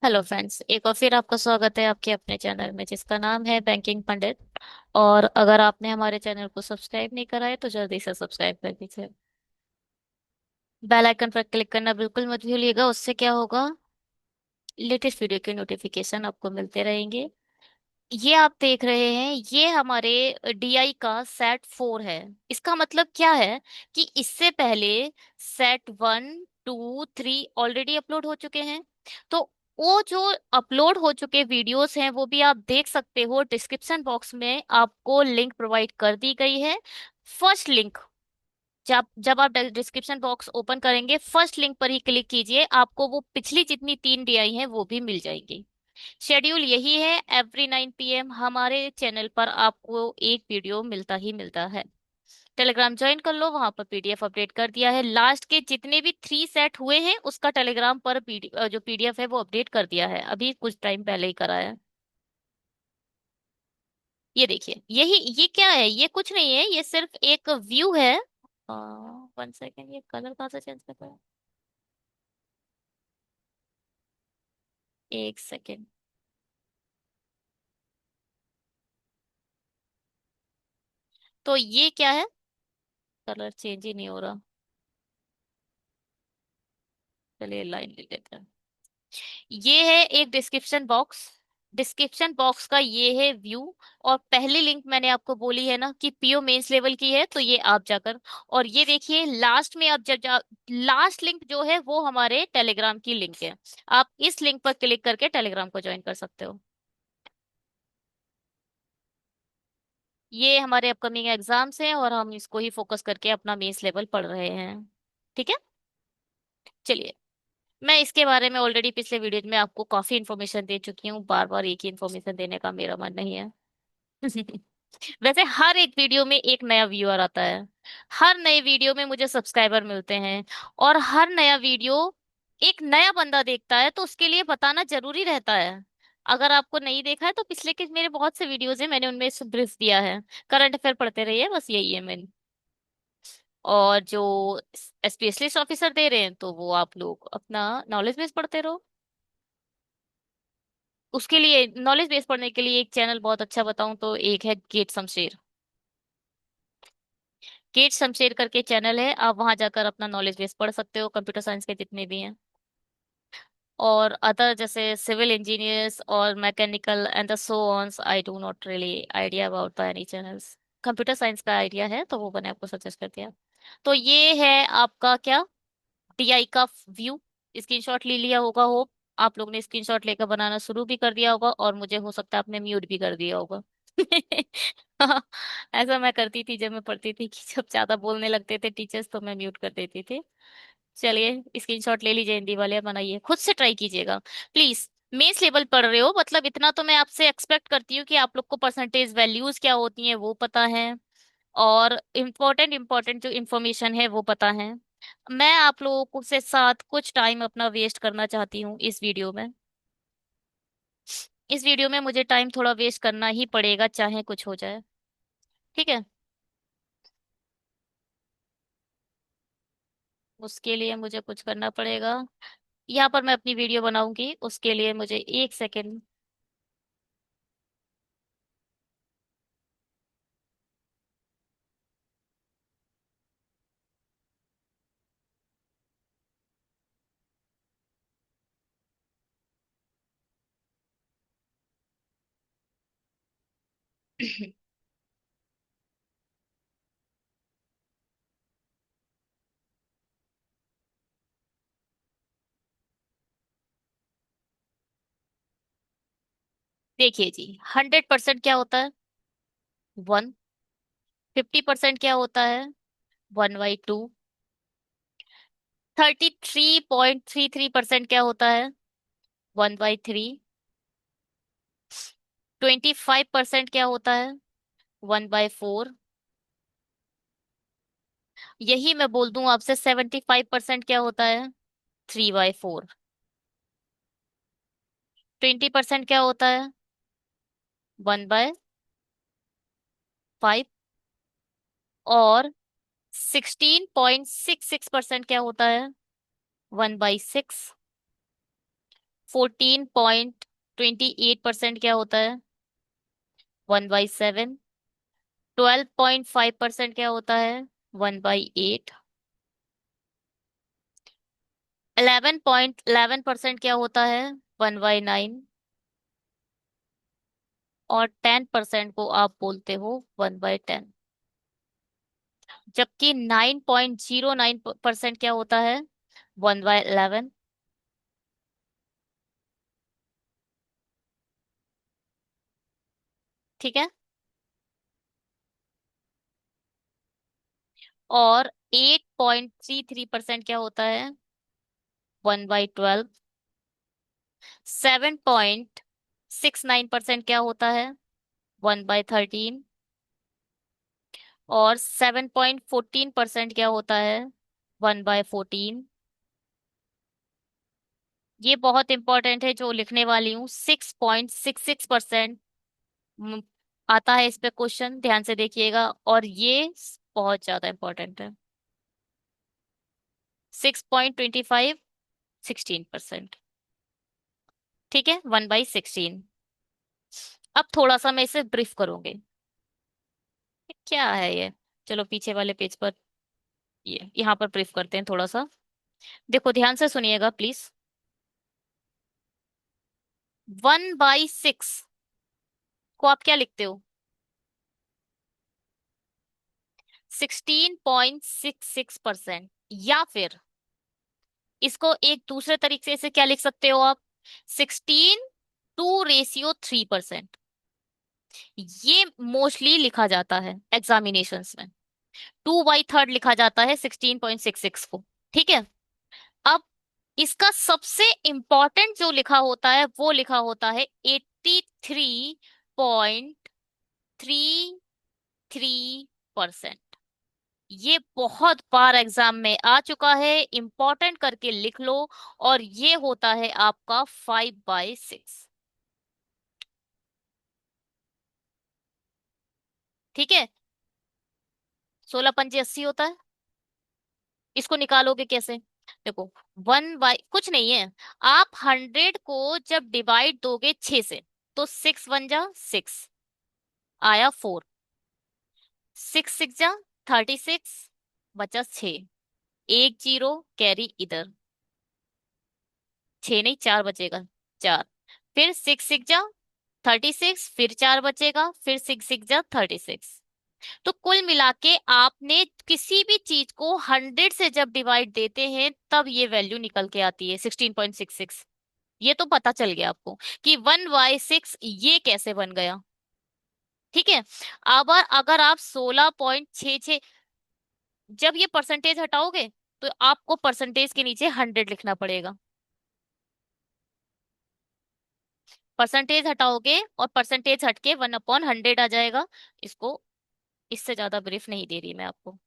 Hello friends, एक और फिर आपका स्वागत है आपके अपने चैनल में जिसका नाम है बैंकिंग पंडित। और अगर आपने हमारे चैनल को सब्सक्राइब नहीं करा है तो जल्दी से सब्सक्राइब कर दीजिए। बेल आइकन पर क्लिक करना बिल्कुल मत भूलिएगा। उससे क्या होगा, लेटेस्ट वीडियो के नोटिफिकेशन आपको मिलते रहेंगे। ये आप देख रहे हैं, ये हमारे डीआई का सेट 4 है। इसका मतलब क्या है कि इससे पहले सेट 1, 2, 3 ऑलरेडी अपलोड हो चुके हैं। तो वो जो अपलोड हो चुके वीडियोस हैं वो भी आप देख सकते हो। डिस्क्रिप्शन बॉक्स में आपको लिंक प्रोवाइड कर दी गई है। फर्स्ट लिंक, जब जब आप डिस्क्रिप्शन बॉक्स ओपन करेंगे फर्स्ट लिंक पर ही क्लिक कीजिए, आपको वो पिछली जितनी 3 डीआई हैं वो भी मिल जाएंगी। शेड्यूल यही है, एवरी 9 PM हमारे चैनल पर आपको एक वीडियो मिलता ही मिलता है। टेलीग्राम ज्वाइन कर लो, वहां पर पीडीएफ अपडेट कर दिया है। लास्ट के जितने भी 3 सेट हुए हैं उसका टेलीग्राम पर जो पीडीएफ है वो अपडेट कर दिया है, अभी कुछ टाइम पहले ही करा है। ये देखिए, ये क्या है, ये कुछ नहीं है, ये सिर्फ एक व्यू है। 1 सेकेंड, ये कलर कहाँ से चेंज करता है? 1 सेकेंड। तो ये क्या है, कलर चेंज ही नहीं हो रहा। चलिए लाइन ले लेते हैं। ये है एक डिस्क्रिप्शन बॉक्स। डिस्क्रिप्शन बॉक्स का ये है व्यू। और पहली लिंक मैंने आपको बोली है ना कि पीओ मेंस लेवल की है, तो ये आप जाकर और ये देखिए लास्ट में आप जब लास्ट लिंक जो है वो हमारे टेलीग्राम की लिंक है। आप इस लिंक पर क्लिक करके टेलीग्राम को ज्वाइन कर सकते हो। ये हमारे अपकमिंग एग्जाम्स हैं और हम इसको ही फोकस करके अपना मेंस लेवल पढ़ रहे हैं। ठीक है, चलिए। मैं इसके बारे में ऑलरेडी पिछले वीडियो में आपको काफी इन्फॉर्मेशन दे चुकी हूँ, बार बार एक ही इन्फॉर्मेशन देने का मेरा मन नहीं है। वैसे हर एक वीडियो में एक नया व्यूअर आता है, हर नए वीडियो में मुझे सब्सक्राइबर मिलते हैं, और हर नया वीडियो एक नया बंदा देखता है, तो उसके लिए बताना जरूरी रहता है। अगर आपको नहीं देखा है तो पिछले के मेरे बहुत से वीडियोस हैं, मैंने उनमें ब्रीफ दिया है। करंट अफेयर पढ़ते रहिए, बस यही है मेन। और जो स्पेशलिस्ट ऑफिसर दे रहे हैं तो वो आप लोग अपना नॉलेज बेस पढ़ते रहो। उसके लिए नॉलेज बेस पढ़ने के लिए एक चैनल बहुत अच्छा बताऊं तो एक है गेट शमशेर। गेट शमशेर करके चैनल है, आप वहां जाकर अपना नॉलेज बेस पढ़ सकते हो, कंप्यूटर साइंस के जितने भी हैं। और अदर जैसे सिविल इंजीनियर्स और mechanical and the so ons, I do not really idea about the any channels. Computer science का आइडिया है तो वो मैंने आपको सजेस्ट कर दिया। तो ये है आपका क्या, टीआई का व्यू। स्क्रीनशॉट ले लिया होगा, हो आप लोग ने स्क्रीनशॉट लेकर बनाना शुरू भी कर दिया होगा, और मुझे हो सकता है आपने म्यूट भी कर दिया होगा। ऐसा मैं करती थी जब मैं पढ़ती थी कि जब ज्यादा बोलने लगते थे टीचर्स तो मैं म्यूट कर देती थी। चलिए स्क्रीनशॉट ले लीजिए, हिंदी वाले बनाइए, खुद से ट्राई कीजिएगा प्लीज। मेंस लेवल पढ़ रहे हो मतलब इतना तो मैं आपसे एक्सपेक्ट करती हूँ कि आप लोग को परसेंटेज वैल्यूज क्या होती हैं वो पता है, और इम्पोर्टेंट इम्पोर्टेंट जो इन्फॉर्मेशन है वो पता है। मैं आप लोगों को से साथ कुछ टाइम अपना वेस्ट करना चाहती हूँ इस वीडियो में। इस वीडियो में मुझे टाइम थोड़ा वेस्ट करना ही पड़ेगा चाहे कुछ हो जाए। ठीक है, उसके लिए मुझे कुछ करना पड़ेगा। यहाँ पर मैं अपनी वीडियो बनाऊंगी, उसके लिए मुझे 1 सेकेंड। देखिए जी, 100% क्या होता है? 1। 50% क्या होता है? 1/2। 33.33% क्या होता है? 1/3। 25% क्या होता है? 1/4। यही मैं बोल दूं आपसे, 75% क्या होता है? 3/4। 20% क्या होता है? 1/5। और 16.66% क्या होता है? 1/6। 14.28% क्या होता है? 1/7। 12.5% क्या होता है? 1/8। 11.11% क्या होता है? 1/9। और 10% को आप बोलते हो 1/10। जबकि 9.09% क्या होता है? 1/11। ठीक है। और 8.33% क्या होता है? 1/12। 7.69% क्या होता है? 1/13। और 7.14% क्या होता है? 1/14। ये बहुत इंपॉर्टेंट है जो लिखने वाली हूँ। 6.66% आता है इस पे क्वेश्चन, ध्यान से देखिएगा। और ये बहुत ज्यादा इंपॉर्टेंट है। 6.25। 16%। ठीक है, 1/16। अब थोड़ा सा मैं इसे ब्रीफ करूंगी। क्या है ये? चलो पीछे वाले पेज पर, ये यहाँ पर ब्रीफ करते हैं थोड़ा सा। देखो ध्यान से सुनिएगा प्लीज। 1/6 को आप क्या लिखते हो? 16.66%। या फिर इसको एक दूसरे तरीके से क्या लिख सकते हो आप? 16:3%। ये मोस्टली लिखा जाता है एग्जामिनेशंस में। 2/3 लिखा जाता है 16.66 को। ठीक है। अब इसका सबसे इंपॉर्टेंट जो लिखा होता है वो लिखा होता है 83.33%। ये बहुत बार एग्जाम में आ चुका है, इंपॉर्टेंट करके लिख लो। और ये होता है आपका 5/6। ठीक है। 16 × 5 = 80 होता है। इसको निकालोगे कैसे? देखो, 1 बाई कुछ नहीं है। आप 100 को जब डिवाइड दोगे 6 से, तो 6 × 1 = 6, आया 4। 6 × 6 = 36, बचा 6। एक जीरो कैरी इधर, 6 नहीं 4 बचेगा। 4। फिर 6 × 6 = 36, फिर 4 बचेगा, फिर 6 × 6 = 36। तो कुल मिला के आपने किसी भी चीज को 100 से जब डिवाइड देते हैं तब ये वैल्यू निकल के आती है 16.66। ये तो पता चल गया आपको कि 1/6 ये कैसे बन गया। ठीक है। अब अगर आप 16.66, जब ये परसेंटेज हटाओगे तो आपको परसेंटेज के नीचे 100 लिखना पड़ेगा। परसेंटेज हटाओगे और परसेंटेज हटके 1/100 आ जाएगा। इसको, इससे ज्यादा ब्रीफ नहीं दे रही मैं आपको।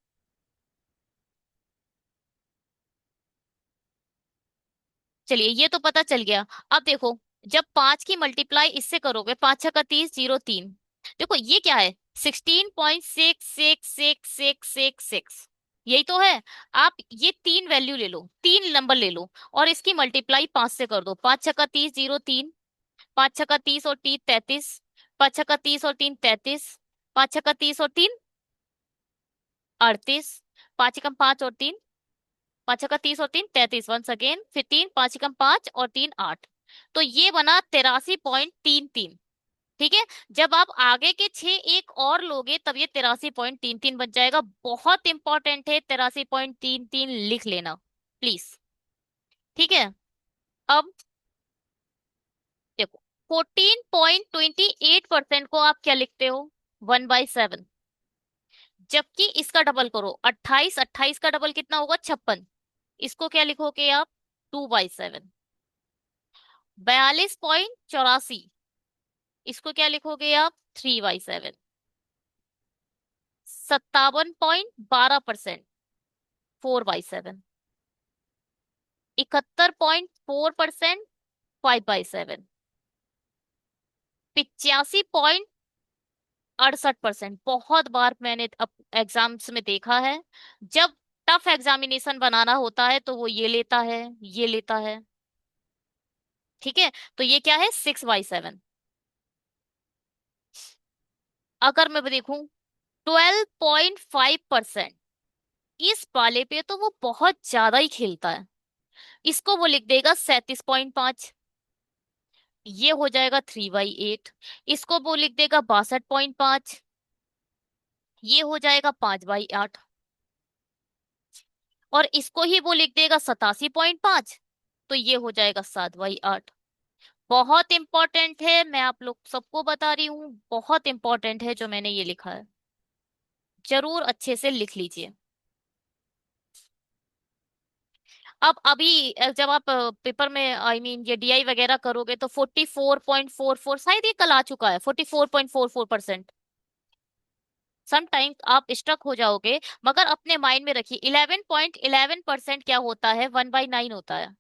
चलिए ये तो पता चल गया। अब देखो, जब 5 की मल्टीप्लाई इससे करोगे, 5 × 6 = 30, 0 3। देखो ये क्या है? 16.666666, यही तो है। आप ये तीन वैल्यू ले लो, तीन नंबर ले लो, और इसकी मल्टीप्लाई 5 से कर दो। 5 × 6 = 30, 0 3। 5 × 6 = 30 और 3 33। 5 × 30 और 3 33। 5 × 30 और 3 38। 5 × 5 और 3, 5 × 30 और 3 33। वंस अगेन, फिर 3, 5 × 5 और 3 8। तो ये बना 83.33। ठीक है। जब आप आगे के 6 एक और लोगे तब ये 83.33 बन जाएगा। बहुत इंपॉर्टेंट है, 83.33 लिख लेना प्लीज। ठीक है। अब देखो, 14.28% को आप क्या लिखते हो? 1/7। जबकि इसका डबल करो, 28। 28 का डबल कितना होगा? 56। इसको क्या लिखोगे आप? 2/7। 42.84, इसको क्या लिखोगे आप? 3/7। 57.12%, 4/7। 71.4%, 5/7। 85.68%, बहुत बार मैंने एग्जाम्स में देखा है, जब टफ एग्जामिनेशन बनाना होता है तो वो ये लेता है, ये लेता है। ठीक है, तो ये क्या है 6/7। अगर मैं देखूं 12.5%, इस वाले पे तो वो बहुत ज्यादा ही खेलता है, इसको वो लिख देगा 37.5। ये हो जाएगा 3/8। इसको वो लिख देगा 62.5। ये हो जाएगा 5/8। और इसको ही वो लिख देगा 87.5। तो ये हो जाएगा 7/8। बहुत इंपॉर्टेंट है, मैं आप लोग सबको बता रही हूँ, बहुत इंपॉर्टेंट है जो मैंने ये लिखा है, जरूर अच्छे से लिख लीजिए। अब अभी जब आप पेपर में ये डीआई वगैरह करोगे तो 44.44, शायद ये कल आ चुका है, 44.44%। समटाइम आप स्ट्रक हो जाओगे, मगर अपने माइंड में रखिए 11.11% क्या होता है, 1/9 होता है।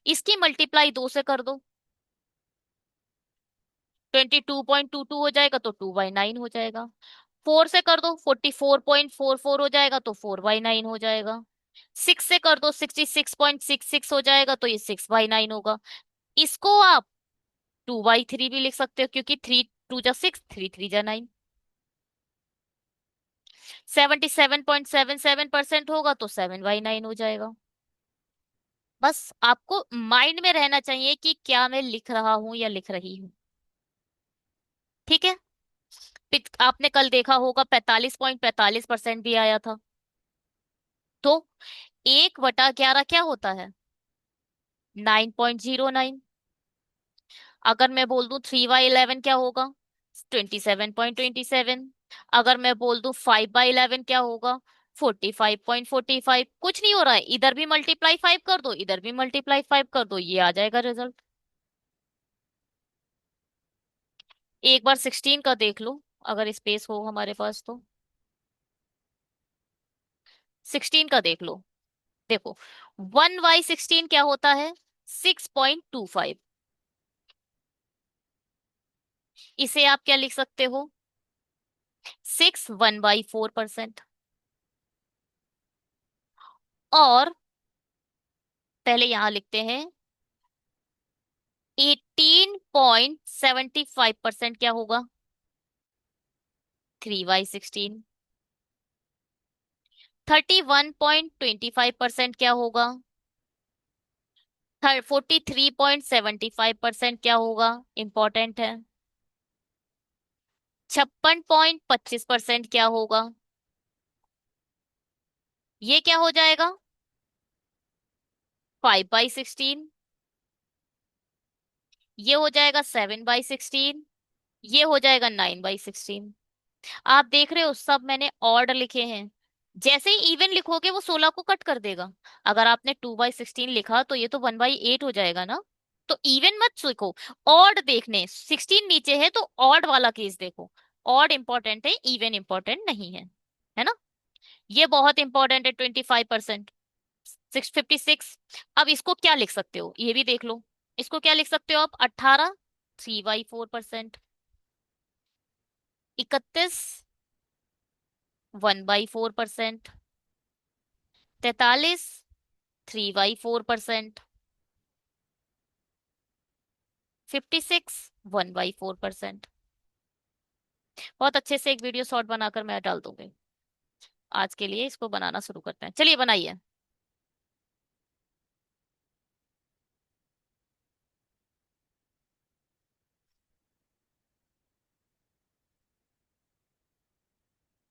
इसकी मल्टीप्लाई 2 से कर दो, 22.22 हो जाएगा तो 2/9 हो जाएगा। 4 से कर दो, 44.44 हो जाएगा तो 4/9 हो जाएगा। 6 से कर दो, 66.66 हो जाएगा तो ये 6/9 होगा। इसको आप 2/3 भी लिख सकते हो, क्योंकि 3 2 जा 6, 3 3 जा 9। 77.77% होगा तो 7/9 हो जाएगा। बस आपको माइंड में रहना चाहिए कि क्या मैं लिख रहा हूं या लिख रही हूँ। ठीक है। आपने कल देखा होगा 45.45% भी आया था। तो 1/11 क्या होता है, 9.09। अगर मैं बोल दूं 3/11 क्या होगा, 27.27। अगर मैं बोल दूं 5/11 क्या होगा, 45.45। कुछ नहीं हो रहा है, इधर भी मल्टीप्लाई 5 कर दो, इधर भी मल्टीप्लाई 5 कर दो, ये आ जाएगा रिजल्ट। एक बार 16 का देख लो, अगर स्पेस हो हमारे पास तो। 16 का देख लो। देखो 1/16 क्या होता है, 6.25। इसे आप क्या लिख सकते हो, 6 1/4%। और पहले यहां लिखते हैं 18.75% क्या होगा, 3/16। 31.25% क्या होगा, 43.75% क्या होगा, इंपॉर्टेंट है। 56.25% क्या होगा, ये क्या हो जाएगा, 5/16। ये हो जाएगा 7/16। ये हो जाएगा 9/16। आप देख रहे हो सब मैंने ऑर्डर लिखे हैं। जैसे ही इवन लिखोगे वो 16 को कट कर देगा। अगर आपने 2/16 लिखा तो ये तो 1/8 हो जाएगा ना। तो इवन मत लिखो, ऑड देखने 16 नीचे है तो ऑड वाला केस देखो। ऑड इंपॉर्टेंट है, इवन इंपॉर्टेंट नहीं है ना। ये बहुत इंपॉर्टेंट है, 25%। 656। अब इसको क्या लिख सकते हो ये भी देख लो। इसको क्या लिख सकते हो आप, 18, 3/4%। 31, 1/4%। 43, 3/4%। 56, 1/4%। बहुत अच्छे से एक वीडियो शॉर्ट बनाकर मैं डाल दूंगी। आज के लिए इसको बनाना शुरू करते हैं, चलिए बनाइए।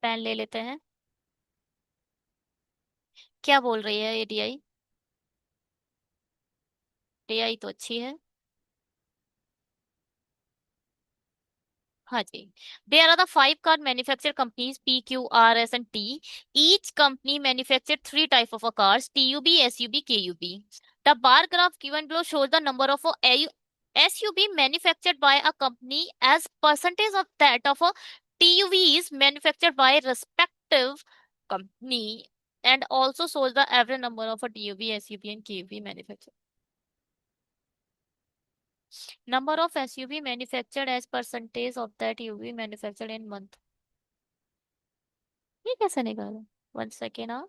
पेन ले लेते हैं। क्या बोल रही है ये डीआई, डीआई तो अच्छी है। हाँ जी। There are the five car manufacturer companies P, Q, R, S and T. Each company manufactured three type of a cars, TUB, SUV, KUB. The bar graph given below shows the number of SUV manufactured by a company as percentage of that of a TUVs manufactured by respective company, and also shows the average number of a TUV, SUV and KUV manufactured. Number of SUV manufactured as percentage of that UV manufactured in month. ये कैसे निकाला, 1 second. हाँ,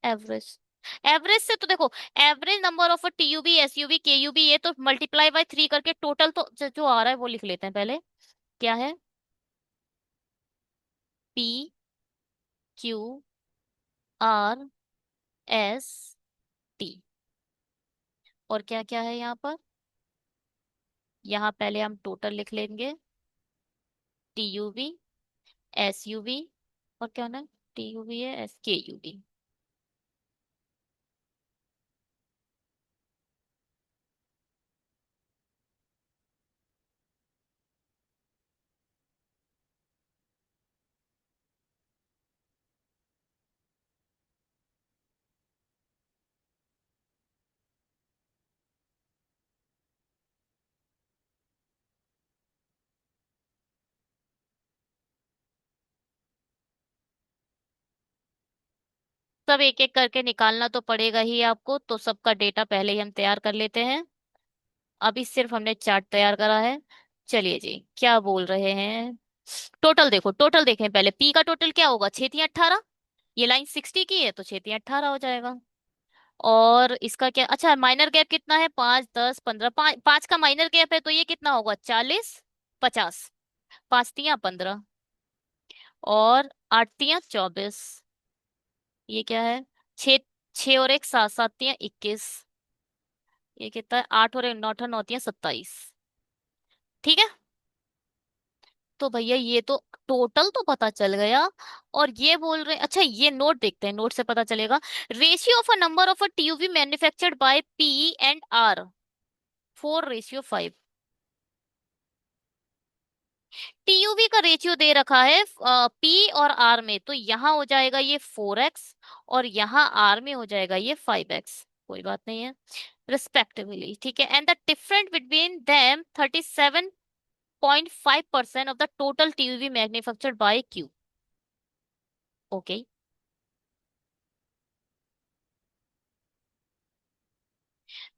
average. Average से तो देखो, average number of टीयूबी SUB केयूबी, ये तो multiply by 3 करके टोटल तो जो आ रहा है वो लिख लेते हैं पहले। क्या है? P Q R S T. और क्या क्या है यहाँ पर? यहाँ पहले हम टोटल लिख लेंगे। टीयूबी एसयूबी, और क्या होना है? टीयूबी है एस केयूबी। सब एक एक करके निकालना तो पड़ेगा ही आपको, तो सबका डेटा पहले ही हम तैयार कर लेते हैं। अभी सिर्फ हमने चार्ट तैयार करा है। चलिए जी, क्या बोल रहे हैं? टोटल देखो, टोटल देखें पहले। पी का टोटल क्या होगा? 6 3 18। ये लाइन 60 की है तो 6 3 18 हो जाएगा। और इसका क्या? अच्छा, माइनर गैप कितना है? 5 10 15। पांच का माइनर गैप है तो ये कितना होगा? 40 50। 5 3 15। और 8 3 24। ये क्या है? 6 6 और 1 7 7 3 21। ये कितना है? 8 और 1 9 9 27। ठीक है। तो भैया ये तो टोटल तो पता चल गया। और ये बोल रहे, अच्छा ये नोट देखते हैं, नोट से पता चलेगा। Ratio of a number of a TUV manufactured by P and R, 4:5। TUV का रेशियो दे रखा है पी और आर में, तो यहाँ हो जाएगा ये 4x, और यहाँ आर में हो जाएगा ये 5x। कोई बात नहीं है, रिस्पेक्टिवली। ठीक है। And the difference between them 37.5% of the total TUV manufactured by Q. Okay.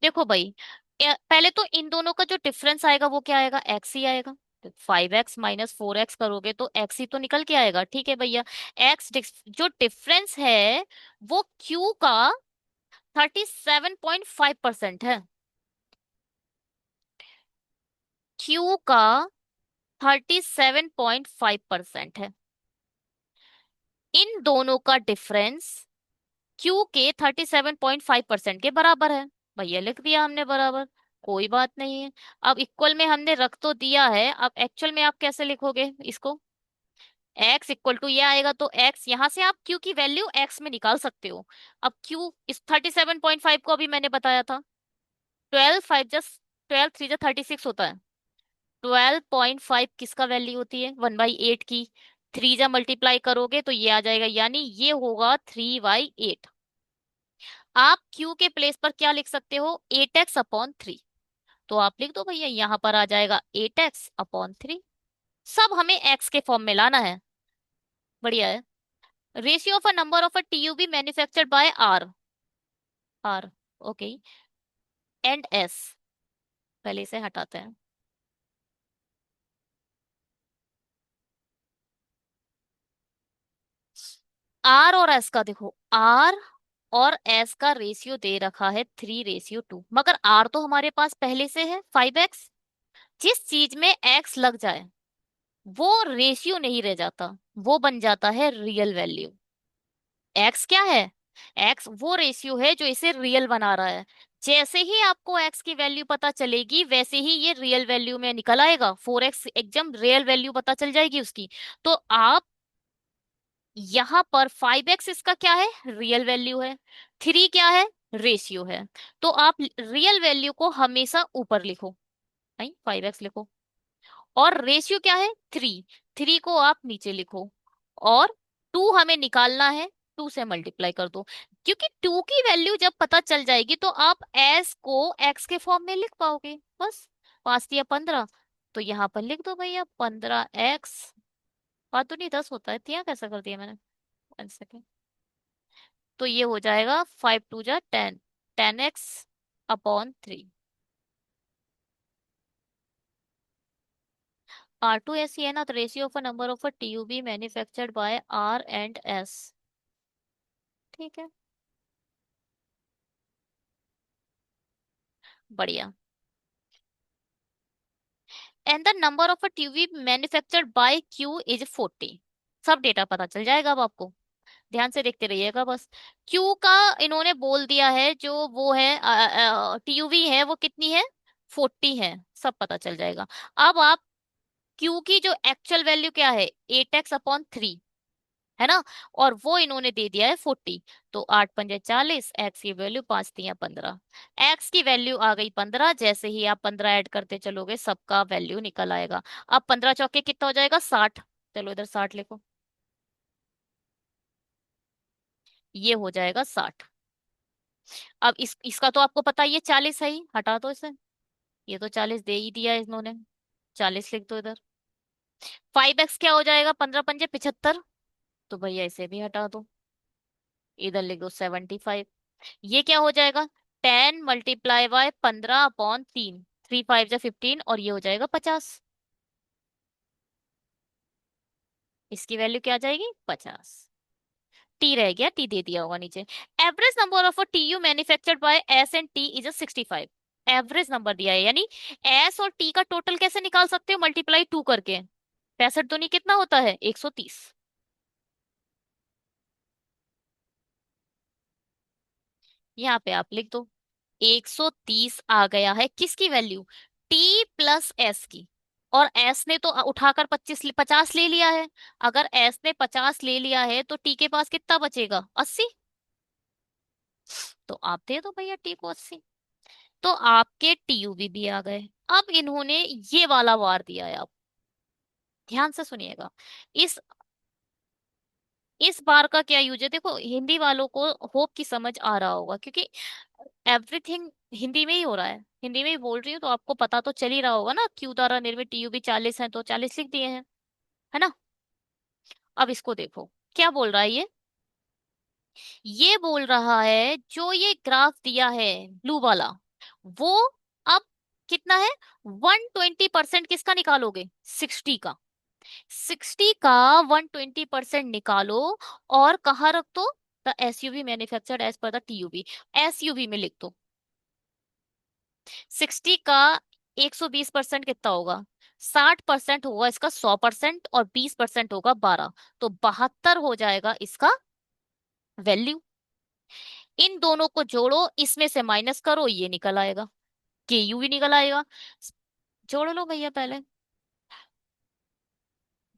देखो भाई, पहले तो इन दोनों का जो डिफरेंस आएगा वो क्या आएगा? एक्स ही आएगा। 5x - 4x करोगे तो एक्स ही तो निकल के आएगा। ठीक है भैया। एक्स जो डिफरेंस है वो क्यू का 37.5% है। क्यू का 37.5% है। इन दोनों का डिफरेंस क्यू के 37.5% के बराबर है। भैया लिख दिया हमने बराबर। कोई बात नहीं है। अब इक्वल में हमने रख तो दिया है, अब एक्चुअल में आप कैसे लिखोगे इसको? x इक्वल टू ये आएगा, तो x यहां से आप q की वैल्यू x में निकाल सकते हो। अब q इस 37.5 को अभी मैंने बताया था। 12 5 जा 12 3 जा 36 होता है। 12.5 किसका वैल्यू होती है? 1/8 की। 3 जा मल्टीप्लाई करोगे तो ये आ जाएगा, यानी ये होगा 3/8। आप q के प्लेस पर क्या लिख सकते हो? 8x/3। तो आप लिख दो भैया, यहाँ पर आ जाएगा 8x/3। सब हमें x के फॉर्म में लाना है। बढ़िया है। Ratio of a number of a TUB manufactured by R. R. Okay. And S, पहले से हटाते हैं। आर और एस का देखो, आर और एस का रेशियो दे रखा है 3:2, मगर आर तो हमारे पास पहले से है 5x। जिस चीज में एक्स लग जाए वो रेशियो नहीं रह जाता, वो बन जाता है रियल वैल्यू। एक्स क्या है? एक्स वो रेशियो है जो इसे रियल बना रहा है। जैसे ही आपको एक्स की वैल्यू पता चलेगी वैसे ही ये रियल वैल्यू में निकल आएगा। 4x एकदम रियल वैल्यू पता चल जाएगी उसकी। तो आप यहाँ पर 5x इसका क्या है? रियल वैल्यू है। 3 क्या है? रेशियो है। तो आप रियल वैल्यू को हमेशा ऊपर लिखो, नहीं 5x लिखो। और रेशियो क्या है? 3। 3 को आप नीचे लिखो। और 2 हमें निकालना है, 2 से मल्टीप्लाई कर दो। क्योंकि 2 की वैल्यू जब पता चल जाएगी तो आप एस को एक्स के फॉर्म में लिख पाओगे बस। 5 या 15, तो यहाँ पर लिख दो भैया 15x। बात तो नहीं 10 होता है, यहाँ कैसा कर दिया मैंने? 1 सेकेंड। तो ये हो जाएगा 5 2 जा 10, 10x/3। R2 ऐसी है ना, तो ratio of a number of a TUB manufactured by R and S. ठीक है। बढ़िया। And the number of a TV manufactured by Q is 40। सब डेटा पता चल जाएगा अब आपको। ध्यान से देखते रहिएगा बस। क्यू का इन्होंने बोल दिया है, जो वो है टीयूवी है वो कितनी है, 40 है। सब पता चल जाएगा। अब आप क्यू की जो एक्चुअल वैल्यू क्या है, 8x/3, है ना, और वो इन्होंने दे दिया है 40। तो 8×5 = 40, एक्स की वैल्यू 5×3 = 15। एक्स की वैल्यू आ गई 15। जैसे ही आप 15 ऐड करते चलोगे सबका वैल्यू निकल आएगा। अब 15 चौके कितना हो जाएगा, 60। चलो इधर 60 लिखो। ये हो जाएगा 60। अब इसका तो आपको पता ही है 40 है ही, हटा दो इसे। ये तो 40 दे ही दिया है इन्होंने। 40 लिख दो इधर। 5x क्या हो जाएगा, 15×5 = 75। तो भैया इसे भी हटा दो। इधर लिख दो 75। ये क्या हो जाएगा, 10 × 15/3। 3×5 = 15 और ये हो जाएगा 50। इसकी वैल्यू क्या आ जाएगी, 50। टी रह गया, टी दे दिया होगा नीचे। Average number of a TU manufactured by S and T is 65। Average number दिया है, यानी एस और टी का टोटल कैसे निकाल सकते हो, मल्टीप्लाई 2 करके। 65 दूनी कितना होता है, 130। यहाँ पे आप लिख दो। 130 आ गया है किसकी वैल्यू, टी प्लस एस की। और एस ने तो उठाकर 50 ले लिया है। अगर एस ने 50 ले लिया है तो टी के पास कितना बचेगा, 80। तो आप दे दो भैया टी को 80। तो आपके टीयूवी भी आ गए। अब इन्होंने ये वाला वार दिया है। आप ध्यान से सुनिएगा। इस इस बार का क्या यूज है, देखो हिंदी वालों को होप की समझ आ रहा होगा, क्योंकि एवरीथिंग हिंदी में ही हो रहा है। हिंदी में ही बोल रही हूँ तो आपको पता तो चल ही रहा होगा ना, क्यू द्वारा निर्मित टीयूबी 40 है तो 40 लिख दिए हैं, है ना। अब इसको देखो क्या बोल रहा है ये बोल रहा है जो ये ग्राफ दिया है ब्लू वाला, वो अब कितना है, 120% किसका निकालोगे, 60 का। 60 का 120% निकालो और कहाँ रख दो, the SUV manufactured as per the TUB. SUV में लिख दो। 60 का 120% कितना होगा, 60% होगा इसका 100%, और 20% होगा 12। तो 72 हो जाएगा इसका वैल्यू। इन दोनों को जोड़ो, इसमें से माइनस करो, ये निकल आएगा, के यू भी निकल आएगा। जोड़ लो भैया पहले,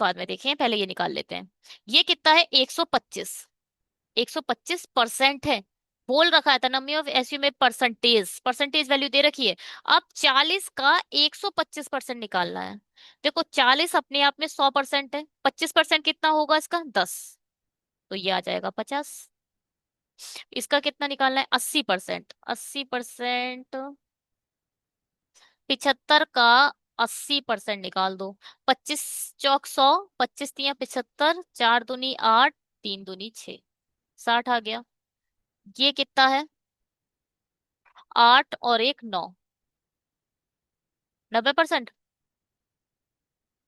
बाद में देखें, पहले ये निकाल लेते हैं। ये कितना है, 125। 125% है। बोल रखा है था नंबर ऑफ एसयू में परसेंटेज, परसेंटेज वैल्यू दे रखी है। अब 40 का 125% निकालना है। देखो 40 अपने आप में 100% है, 25% कितना होगा इसका, 10। तो ये आ जाएगा 50। इसका कितना निकालना है, 80%। 80%, 75 का 80% निकाल दो। 25×4 = 100, 25×3 = 75, 4×2 = 8, 3×2 = 6, 60 आ गया। ये कितना है, 8 और 1 9, 90%।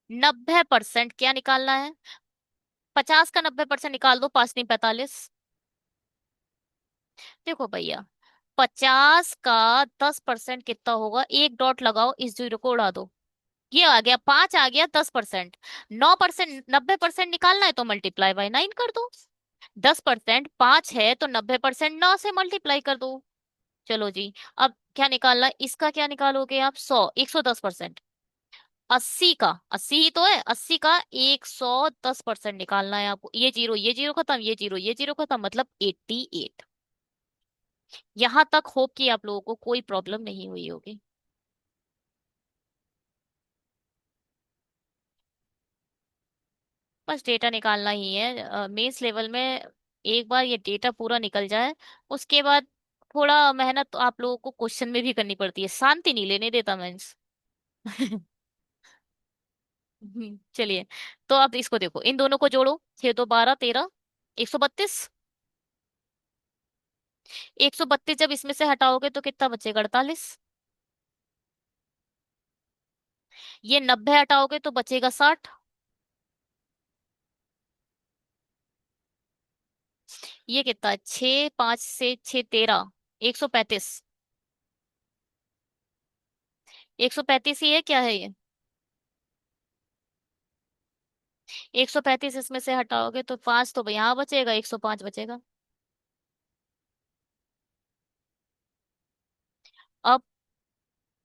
90% क्या निकालना है, 50 का 90% निकाल दो, 5×3 = 45। देखो भैया 50 का 10% कितना होगा, एक डॉट लगाओ, इस जीरो को उड़ा दो। ये आ गया 5, आ गया 10%। 9%, 90% निकालना है तो मल्टीप्लाई बाय 9 कर दो। 10% 5 है तो 90% 9 से मल्टीप्लाई कर दो। चलो जी। अब क्या निकालना है, इसका क्या निकालोगे आप, 100, 110%। 80 का 80 ही तो है, 80 का 110% निकालना है आपको। ये जीरो खत्म, ये जीरो खत्म, मतलब 88। यहां तक होप कि आप लोगों को कोई प्रॉब्लम नहीं हुई होगी। बस डेटा निकालना ही है मेंस लेवल में। एक बार ये डेटा पूरा निकल जाए, उसके बाद थोड़ा मेहनत तो आप लोगों को क्वेश्चन में भी करनी पड़ती है, शांति नहीं लेने देता मेंस। चलिए। तो आप इसको देखो, इन दोनों को जोड़ो, 6×2 = 12, 13, 132। 132 जब इसमें से हटाओगे तो कितना बचेगा, 48। ये 90 हटाओगे तो बचेगा 60। ये कितना, 6, 5 से 6 13, 135। 135 ही है, क्या है ये? 135 इसमें से हटाओगे तो 5 तो यहाँ बचेगा, 105 बचेगा। अब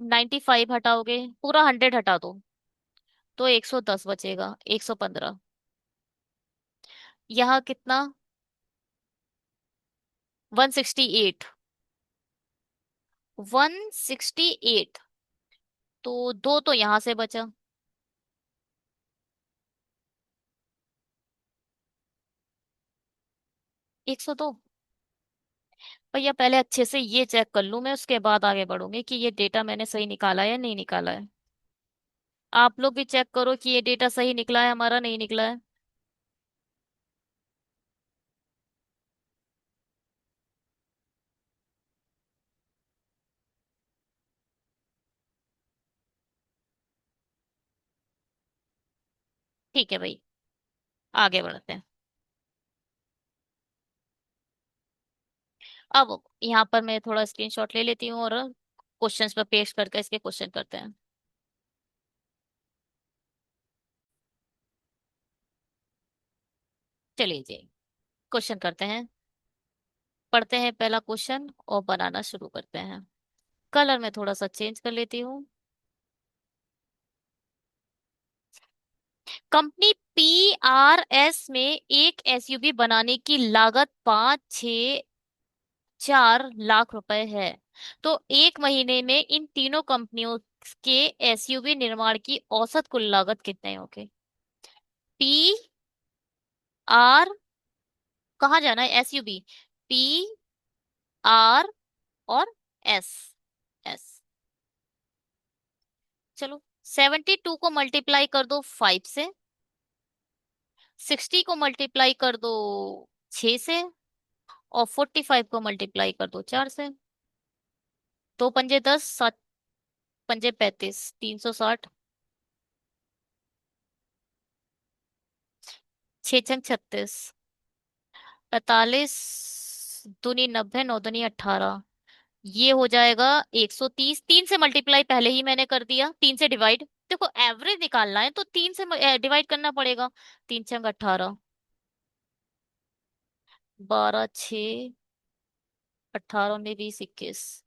95 हटाओगे, पूरा 100 हटा दो, तो 110 बचेगा, 115। यहाँ कितना? 168। 168, तो दो तो यहाँ से बचा। 102। भैया पहले अच्छे से ये चेक कर लूं मैं, उसके बाद आगे बढ़ूंगी कि ये डेटा मैंने सही निकाला है या नहीं निकाला है। आप लोग भी चेक करो कि ये डेटा सही निकला है हमारा, नहीं निकला है। ठीक है भाई, आगे बढ़ते हैं। अब यहाँ पर मैं थोड़ा स्क्रीनशॉट ले लेती हूँ और क्वेश्चंस पर पेस्ट करके इसके क्वेश्चन करते हैं। चलिए जी, क्वेश्चन करते हैं। पढ़ते हैं पहला क्वेश्चन और बनाना शुरू करते हैं। कलर में थोड़ा सा चेंज कर लेती हूँ। कंपनी PRS में एक SUV बनाने की लागत 5, 6, 4 लाख रुपए है। तो एक महीने में इन तीनों कंपनियों के SUV निर्माण की औसत कुल लागत कितने होगी? PR, कहाँ जाना है? SUV, PR और S। चलो, 72 को मल्टीप्लाई कर दो 5 से, 60 को मल्टीप्लाई कर दो 6 से, और 45 को मल्टीप्लाई कर दो 4 से। 2 पंजे 10, 7 पंजे 35, 360। 6 छंग 36, 45 दूनी 90, 9 दूनी 18। ये हो जाएगा 130। 3 से मल्टीप्लाई पहले ही मैंने कर दिया, 3 से डिवाइड। देखो एवरेज निकालना है तो 3 से डिवाइड करना पड़ेगा। 3 छंग 18, 12, 6, 18 में 20, 21।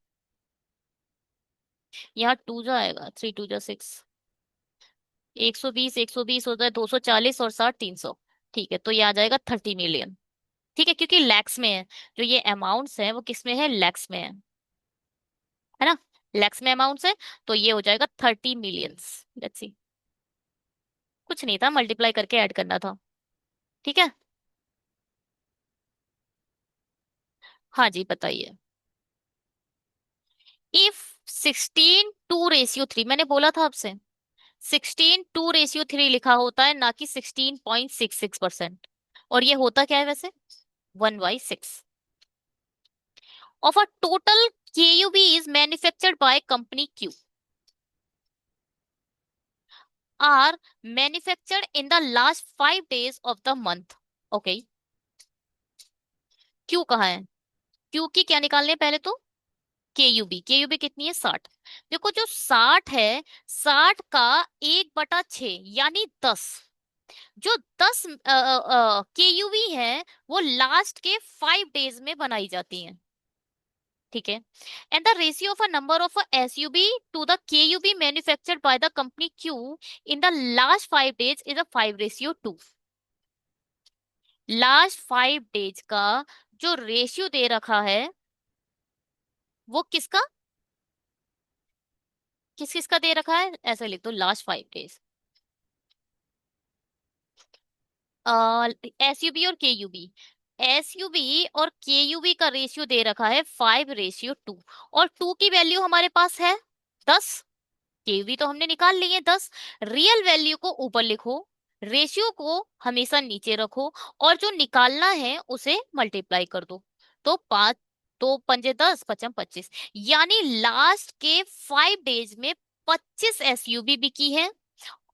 यहाँ टू जाएगा, 3 2 6। 120 होता है, 240 और 60, 300। ठीक है, तो ये आ जाएगा 30 मिलियन। ठीक है, क्योंकि लैक्स में है। जो ये अमाउंट्स है वो किस में है? लैक्स में है ना? लैक्स में अमाउंट्स है, तो ये हो जाएगा 30 मिलियंस। Let's see. कुछ नहीं था, मल्टीप्लाई करके ऐड करना था। ठीक है। हाँ जी, बताइए। इफ 16:3, मैंने बोला था आपसे 16:3 लिखा होता है, ना कि 16.66%। और ये होता क्या है वैसे? 1/6 of a total KUB is manufactured by company Q, are manufactured in the last 5 days of the month. Okay, Q कहाँ है? Q की क्या निकालने हैं पहले तो? KUB कितनी है? 60। देखो जो 60 है, 60 का 1/6 यानी 10। जो 10 KUB है वो लास्ट के 5 डेज में बनाई जाती हैं। ठीक है। And the ratio of a number of SUB to the KUB manufactured by the company Q in the last 5 days is a 5:2। Last 5 days का जो रेशियो दे रखा है वो किसका, किस किस का दे रखा है? ऐसे लिख दो, लास्ट 5 डेज। SUB और KUB, SUB और KUB का रेशियो दे रखा है 5:2, और 2 की वैल्यू हमारे पास है 10। केवी तो हमने निकाल ली है 10। रियल वैल्यू को ऊपर लिखो, रेशियो को हमेशा नीचे रखो, और जो निकालना है उसे मल्टीप्लाई कर दो। तो 5, 2 पंजे 10, 5 5 25, यानी लास्ट के 5 डेज में 25 SUV बिकी है,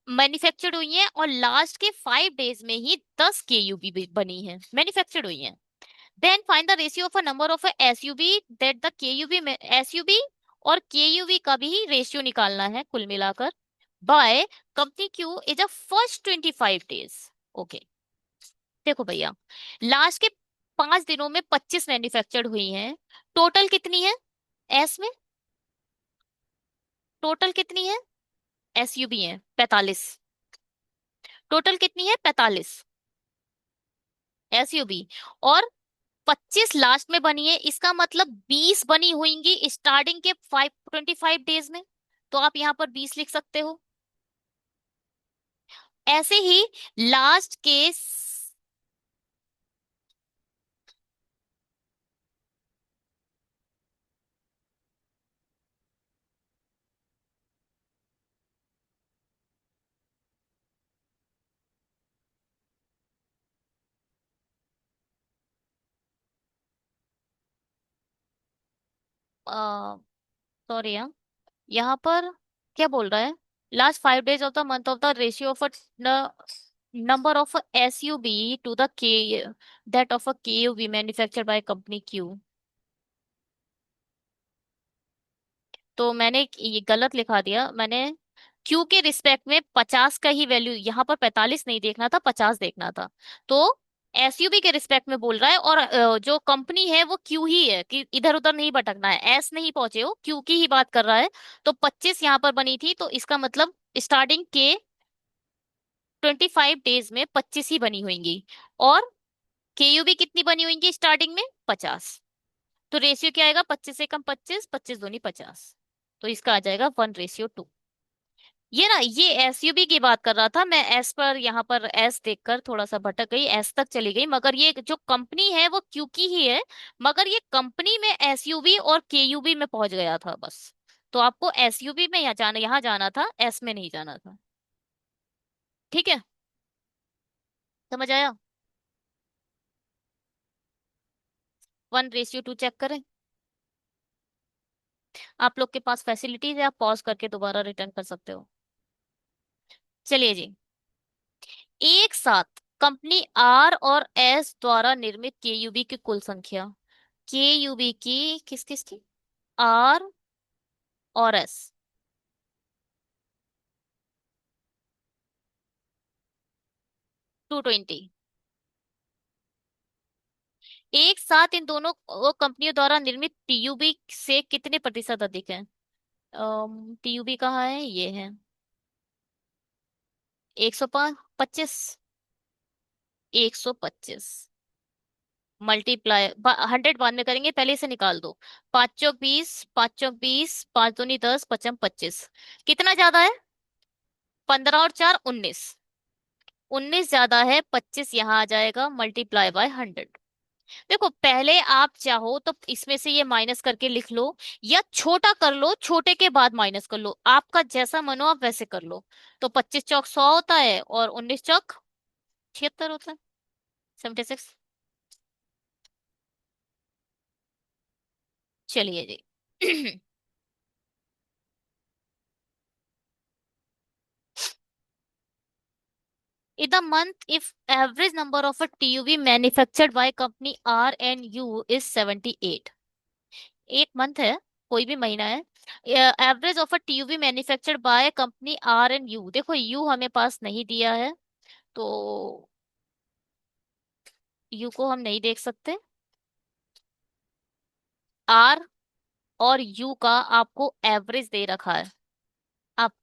मैन्युफैक्चर्ड हुई है, और लास्ट के 5 डेज में ही 10 KUB भी बनी है, मैन्युफैक्चर्ड हुई है। Then find the ratio of a number of a SUV that the KUB SUV और केयूवी का भी रेशियो निकालना है कुल मिलाकर, bye company Q is a first 25 days. Okay, देखो भैया, लास्ट के 5 दिनों में 25 मैन्युफैक्चर्ड हुई हैं। टोटल कितनी है एस में? टोटल कितनी है? एसयूबी है 45। टोटल कितनी है? 45 एसयूबी। और 25 लास्ट में बनी है, इसका मतलब 20 बनी हुईंगी स्टार्टिंग के 25 डेज में। तो आप यहाँ पर 20 लिख सकते हो। ऐसे ही लास्ट के सॉरी, यहाँ पर क्या बोल रहा है? Last 5 days of the month of the ratio of number of S U B to the K, that of a K U B manufactured by company Q. तो मैंने ये गलत लिखा दिया मैंने। क्यू के रिस्पेक्ट में 50 का ही वैल्यू, यहाँ पर 45 नहीं देखना था, 50 देखना था। तो एसयूबी के रिस्पेक्ट में बोल रहा है, और जो कंपनी है वो क्यू ही है, कि इधर उधर नहीं भटकना है, एस नहीं पहुंचे हो, क्यू की ही बात कर रहा है। तो 25 यहाँ पर बनी थी, तो इसका मतलब स्टार्टिंग के 25 डेज में 25 ही बनी होंगी। और केयू भी कितनी बनी होंगी स्टार्टिंग में? 50। तो रेशियो क्या आएगा? 25 से कम 25, 25 दूनी 50। तो इसका आ जाएगा 1:2। ये ना, ये एसयूबी की बात कर रहा था मैं, एस पर यहाँ पर एस देखकर थोड़ा सा भटक गई, एस तक चली गई, मगर ये जो कंपनी है वो क्यू की ही है। मगर ये कंपनी में एसयूबी और केयूबी में पहुंच गया था बस। तो आपको एसयूबी में यहाँ जाना था, एस में नहीं जाना था। ठीक है, समझ आया? 1:2 चेक करें। आप लोग के पास फैसिलिटीज है, आप पॉज करके दोबारा रिटर्न कर सकते हो। चलिए जी, एक साथ कंपनी आर और एस द्वारा निर्मित केयूबी की कुल संख्या, केयूबी की किस किस की? आर और एस। 220। एक साथ इन दोनों कंपनियों द्वारा निर्मित टीयूबी से कितने प्रतिशत अधिक है? टीयूबी कहाँ है? ये है 125। 125 मल्टीप्लाई 100 बाद में करेंगे, पहले से निकाल दो। 5 चौक 20, 5 चौक 20, 5 दूनी 10, 5 हम 25। कितना ज्यादा है? 15 और 4 19। 19 ज्यादा है, 25 यहाँ आ जाएगा, मल्टीप्लाई बाय 100। देखो, पहले आप चाहो तो इसमें से ये माइनस करके लिख लो, या छोटा कर लो, छोटे के बाद माइनस कर लो, आपका जैसा मन हो आप वैसे कर लो। तो 25 चौक 100 होता है, और 19 चौक 76 होता है, 76। चलिए जी। In the month, if average number of a TUV manufactured by company R and U is 78। एक मंथ है, कोई भी महीना है। Average of a TUV manufactured by company R and U, देखो यू हमें पास नहीं दिया है, तो यू को हम नहीं देख सकते। आर और यू का आपको एवरेज दे रखा है, आप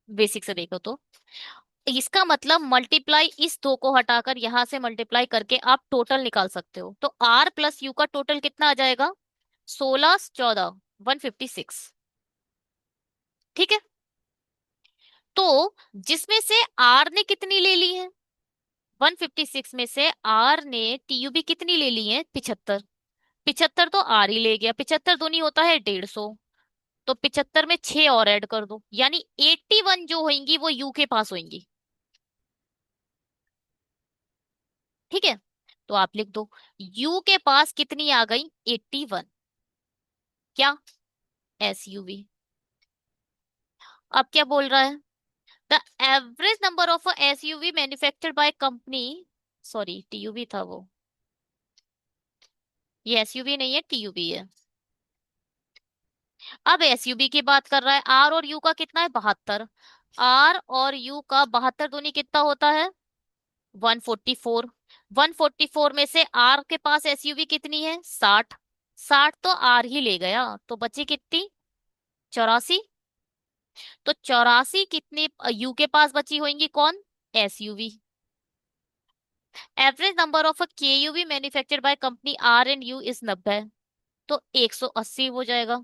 बेसिक से देखो तो। इसका मतलब मल्टीप्लाई, इस दो को हटाकर यहां से मल्टीप्लाई करके आप टोटल निकाल सकते हो। तो आर प्लस यू का टोटल कितना आ जाएगा? 16 14, 156। ठीक है। तो जिसमें से आर ने कितनी ले ली है? 156 में से आर ने टीयूबी कितनी ले ली है? 75। 75 तो आर ही ले गया, 75 दूनी होता है 150। तो 75 में 6 और ऐड कर दो, यानी 81 जो होंगी वो यू के पास होंगी। ठीक है, तो आप लिख दो, यू के पास कितनी आ गई? 81। क्या? एसयूवी। अब क्या बोल रहा है? The average number of SUV manufactured by company, sorry TUV था वो, ये एसयूवी नहीं है टीयूवी है। अब एसयूबी की बात कर रहा है, आर और यू का कितना है 72। आर और यू का 72 दूनी कितना होता है 144। 144 में से आर के पास एसयूवी कितनी है 60। 60 तो आर ही ले गया, तो बची कितनी 84। तो 84 कितने यू के पास बची होंगी कौन SUV. Average number of a KUV manufactured by company R and U is 90। तो 180 हो जाएगा।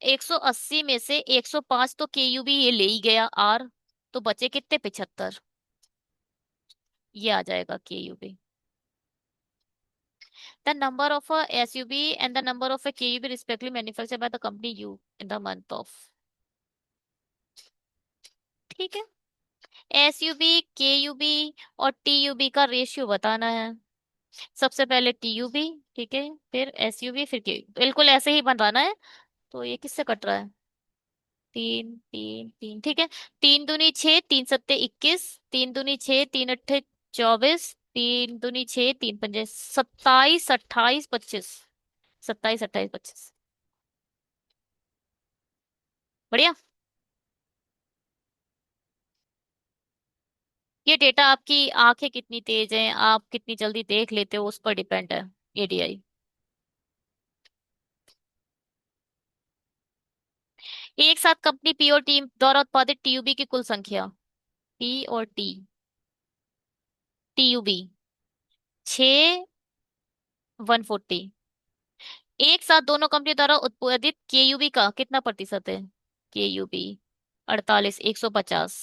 180 में से 105 तो केयूवी ये ले ही गया आर, तो बचे कितने 75। ये आ जाएगा केयूवी। The number of a SUV and the number of a KUV respectively manufactured by the company U in the month of। ठीक है। एसयूवी केयूबी और टीयूबी का रेशियो बताना है। सबसे पहले टीयूबी, ठीक है, फिर एसयूवी, फिर केयूबी, बिल्कुल ऐसे ही बनाना है। तो ये किससे कट रहा है 3 3 3, ठीक है। 3 दूनी 6, 3 सत्ते 21, 3 दूनी 6, 3 अट्ठे 24, 3 दूनी 6, 3 पंजे 27, 28, 25। 27, 28, 25। बढ़िया। ये डेटा आपकी आंखें कितनी तेज हैं, आप कितनी जल्दी देख लेते हो, उस पर डिपेंड है एडीआई। एक साथ कंपनी पी और टी द्वारा उत्पादित टीयूबी की कुल संख्या। पी और टी टीयूबी 6 140। एक साथ दोनों कंपनी द्वारा उत्पादित केयूबी का कितना प्रतिशत है केयूबी 48 150।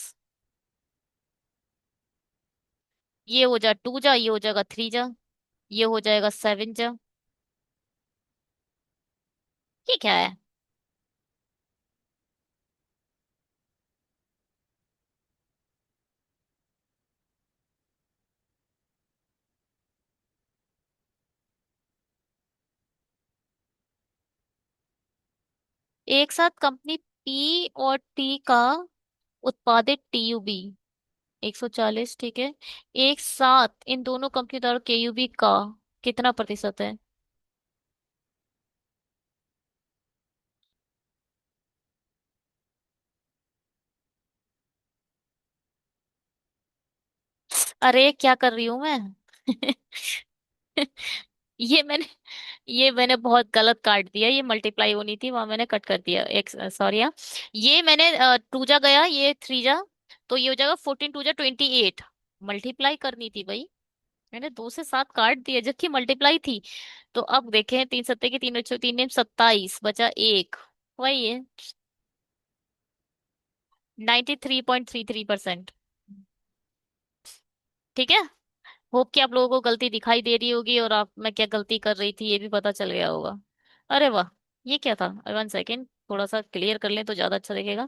ये हो जा 2 जा, ये हो जाएगा 3 जा, ये हो जाएगा 7 जा। ये क्या है। एक साथ कंपनी पी और टी का उत्पादित टीयूबी 140, ठीक है। एक साथ इन दोनों कंपनी द्वारा केयूबी का कितना प्रतिशत है। अरे क्या कर रही हूं मैं। ये मैंने ये मैंने बहुत गलत काट दिया, ये मल्टीप्लाई होनी थी, वहां मैंने कट कर दिया, एक सॉरी। हाँ, ये मैंने 2 जा गया, ये 3 जा, तो ये हो जाएगा 14 2 जा 28। मल्टीप्लाई करनी थी भाई, मैंने 2 से 7 काट दिया जबकि मल्टीप्लाई थी। तो अब देखें 3 सत्ते के 3 27 बचा एक, वही है 93.33%। ठीक है। होप कि आप लोगों को गलती दिखाई दे रही होगी और आप मैं क्या गलती कर रही थी ये भी पता चल गया होगा। अरे वाह, ये क्या था 1 सेकेंड, थोड़ा सा क्लियर कर लें तो ज्यादा अच्छा लगेगा।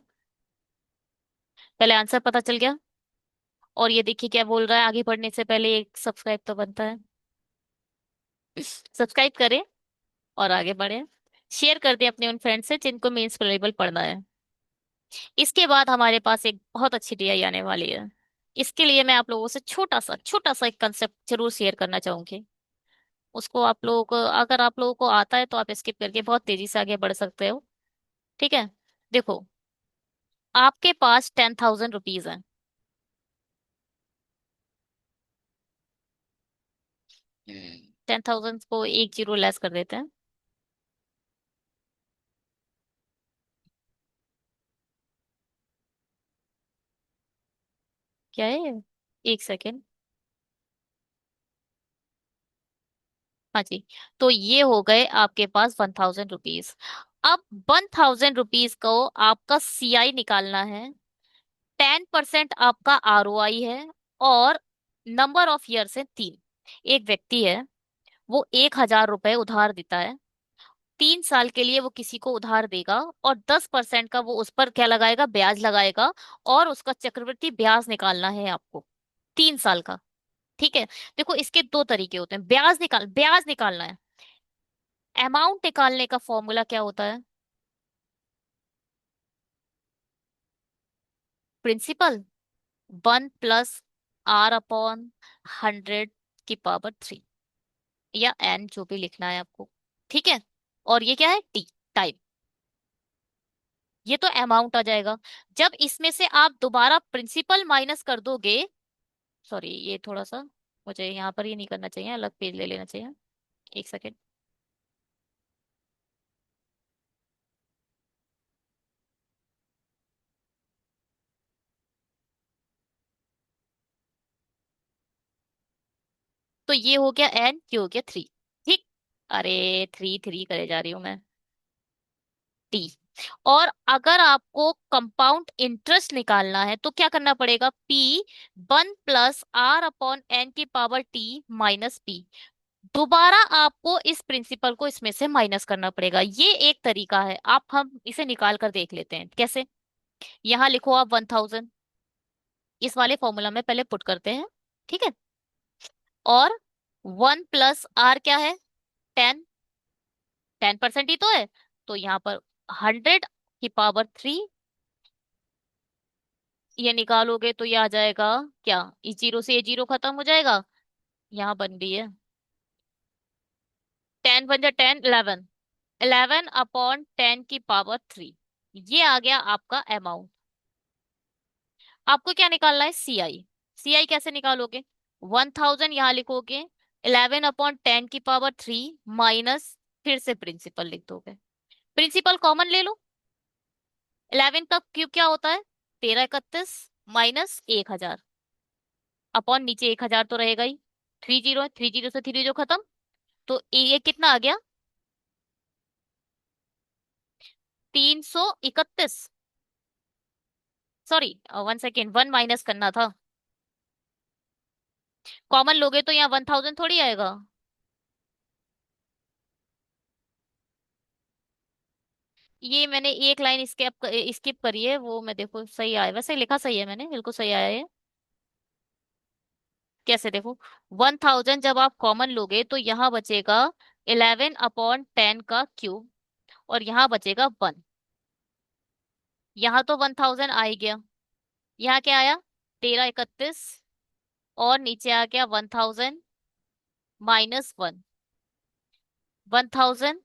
पहले आंसर पता चल गया। और ये देखिए क्या बोल रहा है, आगे बढ़ने से पहले एक सब्सक्राइब तो बनता है। सब्सक्राइब करें और आगे बढ़े। शेयर कर दें अपने उन फ्रेंड से जिनको मेंस लेवल पढ़ना है। इसके बाद हमारे पास एक बहुत अच्छी डीआई आने वाली है। इसके लिए मैं आप लोगों से छोटा सा एक कंसेप्ट जरूर शेयर करना चाहूंगी। उसको आप लोगों को, अगर आप लोगों को आता है तो आप स्किप करके बहुत तेजी से आगे बढ़ सकते हो। ठीक है। देखो, आपके पास 10,000 रुपीज है। 10,000 को एक जीरो लेस कर देते हैं। क्या है, 1 सेकेंड। हाँ जी। तो ये हो गए आपके पास 1,000 रुपीज। अब 1,000 रुपीज को आपका सीआई निकालना है। 10% आपका आरओआई है। और नंबर ऑफ ईयर्स है 3। एक व्यक्ति है, वो 1,000 रुपए उधार देता है। 3 साल के लिए वो किसी को उधार देगा और 10% का वो उस पर क्या लगाएगा ब्याज लगाएगा। और उसका चक्रवृद्धि ब्याज निकालना है आपको 3 साल का। ठीक है। देखो इसके दो तरीके होते हैं, ब्याज निकालना है। अमाउंट निकालने का फॉर्मूला क्या होता है प्रिंसिपल 1 + R/100 की पावर 3, या एन जो भी लिखना है आपको। ठीक है। और ये क्या है टी। टाइम। ये तो अमाउंट आ जाएगा। जब इसमें से आप दोबारा प्रिंसिपल माइनस कर दोगे, सॉरी ये थोड़ा सा, मुझे यहाँ पर ये नहीं करना चाहिए, अलग पेज ले लेना चाहिए। एक सेकेंड। तो ये हो गया एन, ये हो गया थ्री। ठीक। अरे थ्री थ्री करे जा रही हूँ मैं। टी। और अगर आपको कंपाउंड इंटरेस्ट निकालना है तो क्या करना पड़ेगा, पी 1 + r/n⁻टी माइनस पी। दोबारा आपको इस प्रिंसिपल को इसमें से माइनस करना पड़ेगा। ये एक तरीका है, आप हम इसे निकाल कर देख लेते हैं कैसे। यहाँ लिखो आप 1000, इस वाले फॉर्मूला में पहले पुट करते हैं। ठीक है। और 1 + r क्या है, 10। 10% ही तो है। तो यहाँ पर 100 की पावर 3, ये निकालोगे तो ये आ जाएगा क्या, इस जीरो से ये जीरो खत्म हो जाएगा। यहाँ बन रही है 10 × 10 11। 11/10 की पावर 3। ये आ गया आपका अमाउंट। आपको क्या निकालना है, सीआई। सीआई कैसे निकालोगे, 1000 यहाँ लिखोगे, 11/10 की पावर 3 माइनस, फिर से प्रिंसिपल लिख दोगे। प्रिंसिपल कॉमन ले लो। 11 का क्यूब क्या होता है, 1331 माइनस 1000, अपॉन नीचे 1000 तो रहेगा ही। 30 है, 30 से 30 जो खत्म। तो ये कितना आ गया, 331। सॉरी 1 सेकेंड, 1 माइनस करना था। कॉमन लोगे तो यहाँ 1000 थोड़ी आएगा। ये मैंने एक लाइन स्किप करी है, वो मैं देखो सही आया, वैसे लिखा सही है मैंने, बिल्कुल सही आया है। कैसे देखो, 1000 जब आप कॉमन लोगे तो यहाँ बचेगा 11/10 का क्यूब, और यहाँ बचेगा 1। यहाँ तो 1000 आ ही गया। यहाँ क्या आया, 1331, और नीचे आ गया 1000 - 1। 1000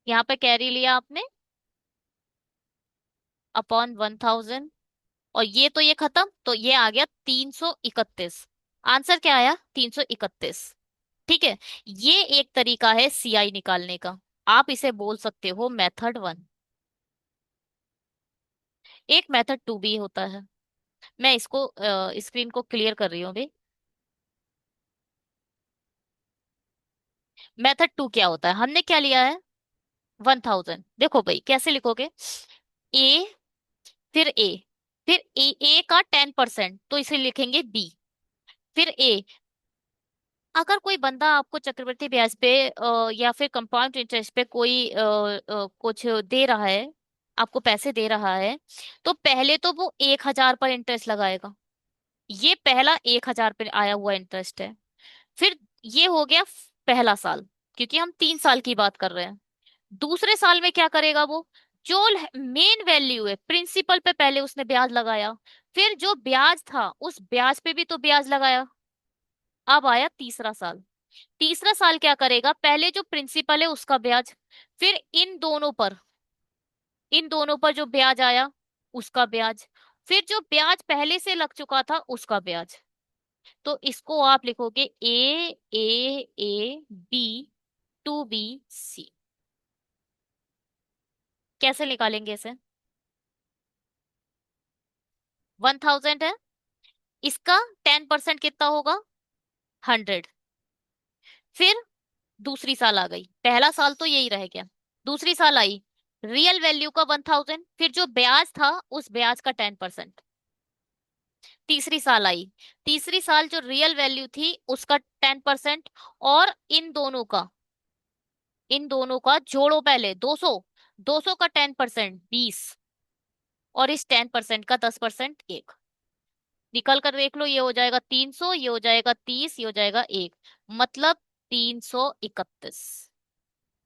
यहाँ पे कैरी लिया आपने, अपॉन 1000, और ये तो ये खत्म, तो ये आ गया 331। आंसर क्या आया, 331। ठीक है। ये एक तरीका है सीआई निकालने का। आप इसे बोल सकते हो मेथड 1। एक मेथड 2 भी होता है। मैं इसको स्क्रीन को क्लियर कर रही हूँ अभी। मेथड 2 क्या होता है, हमने क्या लिया है, 1000। देखो भाई कैसे लिखोगे, ए, फिर ए, फिर ए का 10%, तो इसे लिखेंगे बी। फिर ए, अगर कोई बंदा आपको चक्रवृद्धि ब्याज पे या फिर कंपाउंड इंटरेस्ट पे कोई कुछ दे रहा है, आपको पैसे दे रहा है, तो पहले तो वो 1000 पर इंटरेस्ट लगाएगा। ये पहला 1000 पे आया हुआ इंटरेस्ट है। फिर ये हो गया पहला साल, क्योंकि हम 3 साल की बात कर रहे हैं। दूसरे साल में क्या करेगा वो, जो मेन वैल्यू है प्रिंसिपल पे पहले उसने ब्याज लगाया, फिर जो ब्याज था उस ब्याज पे भी तो ब्याज लगाया। अब आया तीसरा साल। तीसरा साल क्या करेगा, पहले जो प्रिंसिपल है उसका ब्याज, फिर इन दोनों पर जो ब्याज आया उसका ब्याज, फिर जो ब्याज पहले से लग चुका था उसका ब्याज। तो इसको आप लिखोगे A, A, A, B, 2B, C। कैसे निकालेंगे इसे, 1000 है, इसका 10% कितना होगा, 100। फिर दूसरी साल आ गई, पहला साल तो यही रह गया। दूसरी साल आई, रियल वैल्यू का 1000, फिर जो ब्याज था उस ब्याज का 10%। तीसरी साल आई, तीसरी साल जो रियल वैल्यू थी उसका 10%, और इन दोनों का जोड़ो, पहले 200, 200 का 10% 20, और इस 10% का 10% एक। निकल कर देख लो, ये हो जाएगा 300, ये हो जाएगा 30, ये हो जाएगा एक, मतलब 331।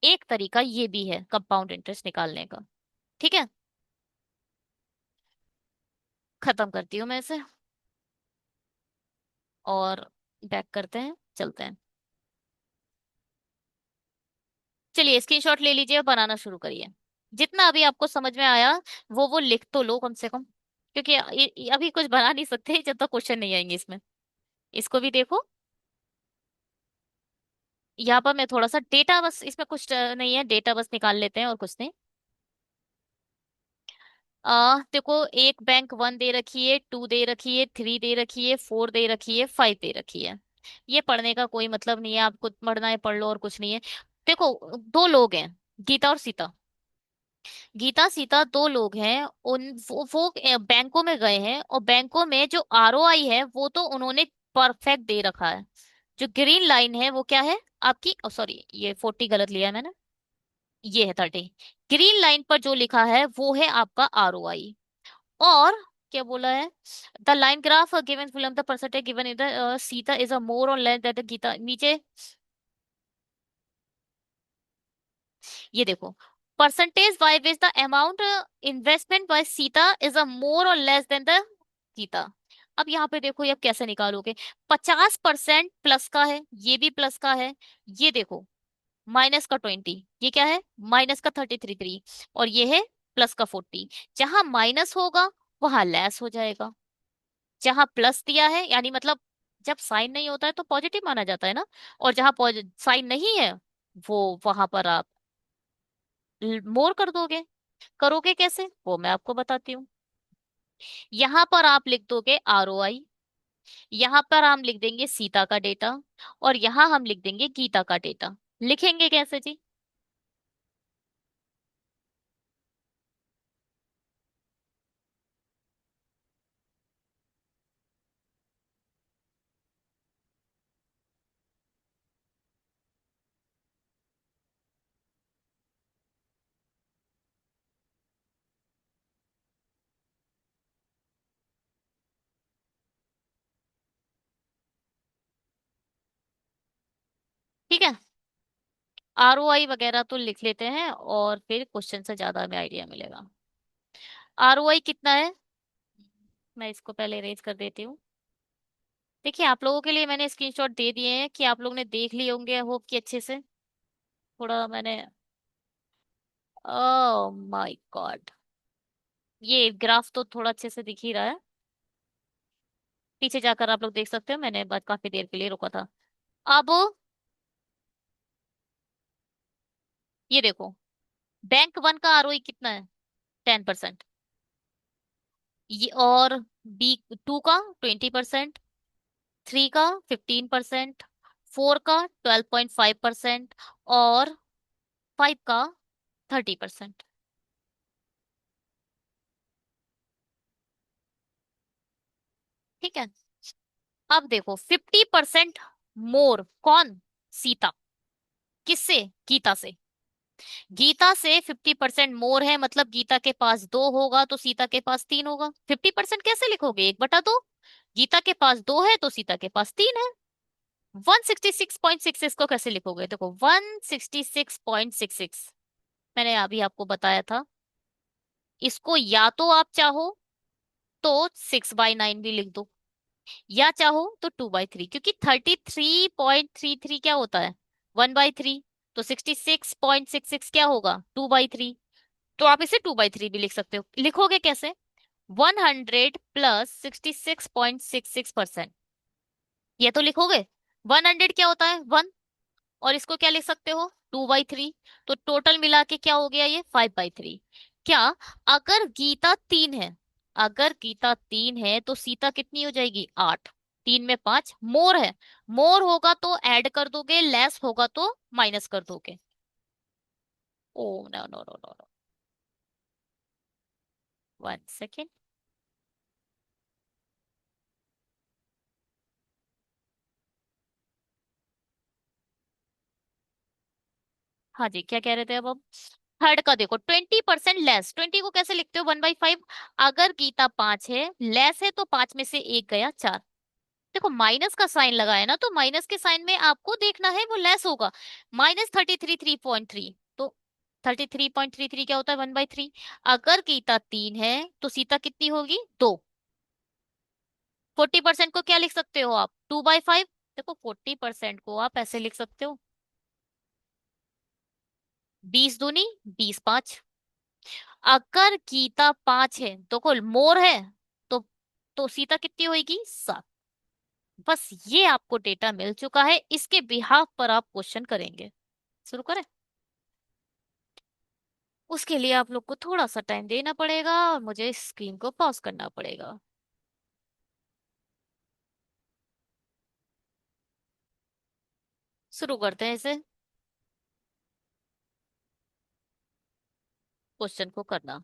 एक तरीका ये भी है कंपाउंड इंटरेस्ट निकालने का। ठीक है। खत्म करती हूँ मैं इसे, और बैक करते हैं, चलते हैं। चलिए स्क्रीनशॉट ले लीजिए और बनाना शुरू करिए। जितना अभी आपको समझ में आया वो लिख तो लो कम से कम, क्योंकि अभी कुछ बना नहीं सकते जब तक क्वेश्चन नहीं आएंगे इसमें। इसको भी देखो। यहाँ पर मैं थोड़ा सा डेटा, बस इसमें कुछ नहीं है, डेटा बस निकाल लेते हैं और कुछ नहीं। देखो, एक बैंक वन दे रखी है, टू दे रखी है, थ्री दे रखी है, फोर दे रखी है, फाइव दे रखी है। ये पढ़ने का कोई मतलब नहीं है, आपको पढ़ना है पढ़ लो और कुछ नहीं है। देखो, दो लोग हैं, गीता और सीता। गीता सीता दो लोग हैं, उन वो बैंकों में गए हैं, और बैंकों में जो आरओआई है वो तो उन्होंने परफेक्ट दे रखा है। जो ग्रीन लाइन है वो क्या है आपकी, सॉरी ये 40 गलत लिया है मैंने, ये है 30। ग्रीन लाइन पर जो लिखा है वो है आपका आरओआई। और क्या बोला है, the line graph given film the percentage given in the Sita is a more or less that the Gita, नीचे ये देखो, percentage why which the amount investment by Sita is a more or less then the Gita. अब यहाँ पे देखो ये आप कैसे निकालोगे। 50% प्लस का है, ये भी प्लस का है। ये देखो, माइनस का 20, ये क्या है, माइनस का 33 और ये है प्लस का 40। जहां माइनस होगा वहां लेस हो जाएगा, जहां प्लस दिया है यानी मतलब जब साइन नहीं होता है तो पॉजिटिव माना जाता है ना, और जहां साइन नहीं है वो वहां पर आप मोर कर दोगे। करोगे कैसे वो मैं आपको बताती हूँ। यहाँ पर आप लिख दोगे आरओआई, यहाँ पर हम लिख देंगे सीता का डेटा, और यहाँ हम लिख देंगे गीता का डेटा। लिखेंगे कैसे जी। ठीक है, आरओआई वगैरह तो लिख लेते हैं और फिर क्वेश्चन से ज्यादा हमें आइडिया मिलेगा। आरओआई कितना है, मैं इसको पहले इरेज कर देती हूँ। देखिए, आप लोगों के लिए मैंने स्क्रीनशॉट दे दिए हैं कि आप लोग ने देख लिए होंगे, होप कि अच्छे से। थोड़ा मैंने, ओह माय गॉड, ये ग्राफ तो थोड़ा अच्छे से दिख ही रहा है। पीछे जाकर आप लोग देख सकते हो, मैंने बात काफी देर के लिए रोका था। अब ये देखो, बैंक वन का आरओई कितना है, 10%। ये और बी टू का 20%, थ्री का 15%, फोर का 12.5%, और फाइव का 30%। ठीक है, अब देखो 50% मोर कौन, सीता, किससे, गीता से। गीता से 50% मोर है, मतलब गीता के पास दो होगा तो सीता के पास तीन होगा। 50% कैसे लिखोगे, 1/2। गीता के पास दो है तो सीता के पास तीन है। 166.66 को कैसे लिखोगे, देखो 166.66 मैंने अभी आपको बताया था। इसको या तो आप चाहो तो 6/9 भी लिख दो, या चाहो तो 2/3, क्योंकि 33.33 क्या होता है, 1/3। तो 66.66 क्या होगा, 2/3। तो आप इसे 2/3 भी लिख सकते हो। लिखोगे कैसे, 100 प्लस 66.66%, ये तो लिखोगे। 100 क्या होता है, 1, और इसको क्या लिख सकते हो, 2/3। तो टोटल मिला के क्या हो गया, ये 5/3। क्या, अगर गीता तीन है, अगर गीता तीन है तो सीता कितनी हो जाएगी, 8। तीन में पांच, मोर है। मोर होगा तो ऐड कर दोगे, लेस होगा तो माइनस कर दोगे। Oh no no no no no, 1 second. हाँ जी, क्या कह रहे थे अब थर्ड का देखो, 20% लेस, 20 को कैसे लिखते हो, 1/5। अगर गीता पांच है, लेस है, तो पांच में से एक गया, 4। देखो माइनस का साइन लगा है ना, तो माइनस के साइन में आपको देखना है वो लेस होगा। -33.3 तो 33.33 क्या होता है, 1/3। अगर गीता तीन है तो सीता कितनी होगी, दो। 40% को क्या लिख सकते हो आप, 2/5। देखो 40% को आप ऐसे लिख सकते हो, बीस दूनी बीस, पांच। अगर गीता पांच है तो कोई मोर है, तो सीता कितनी होगी, सात। बस ये आपको डेटा मिल चुका है, इसके बिहाफ पर आप क्वेश्चन करेंगे। शुरू करें? उसके लिए आप लोग को थोड़ा सा टाइम देना पड़ेगा और मुझे स्क्रीन को पॉज करना पड़ेगा। शुरू करते हैं इसे, क्वेश्चन को करना।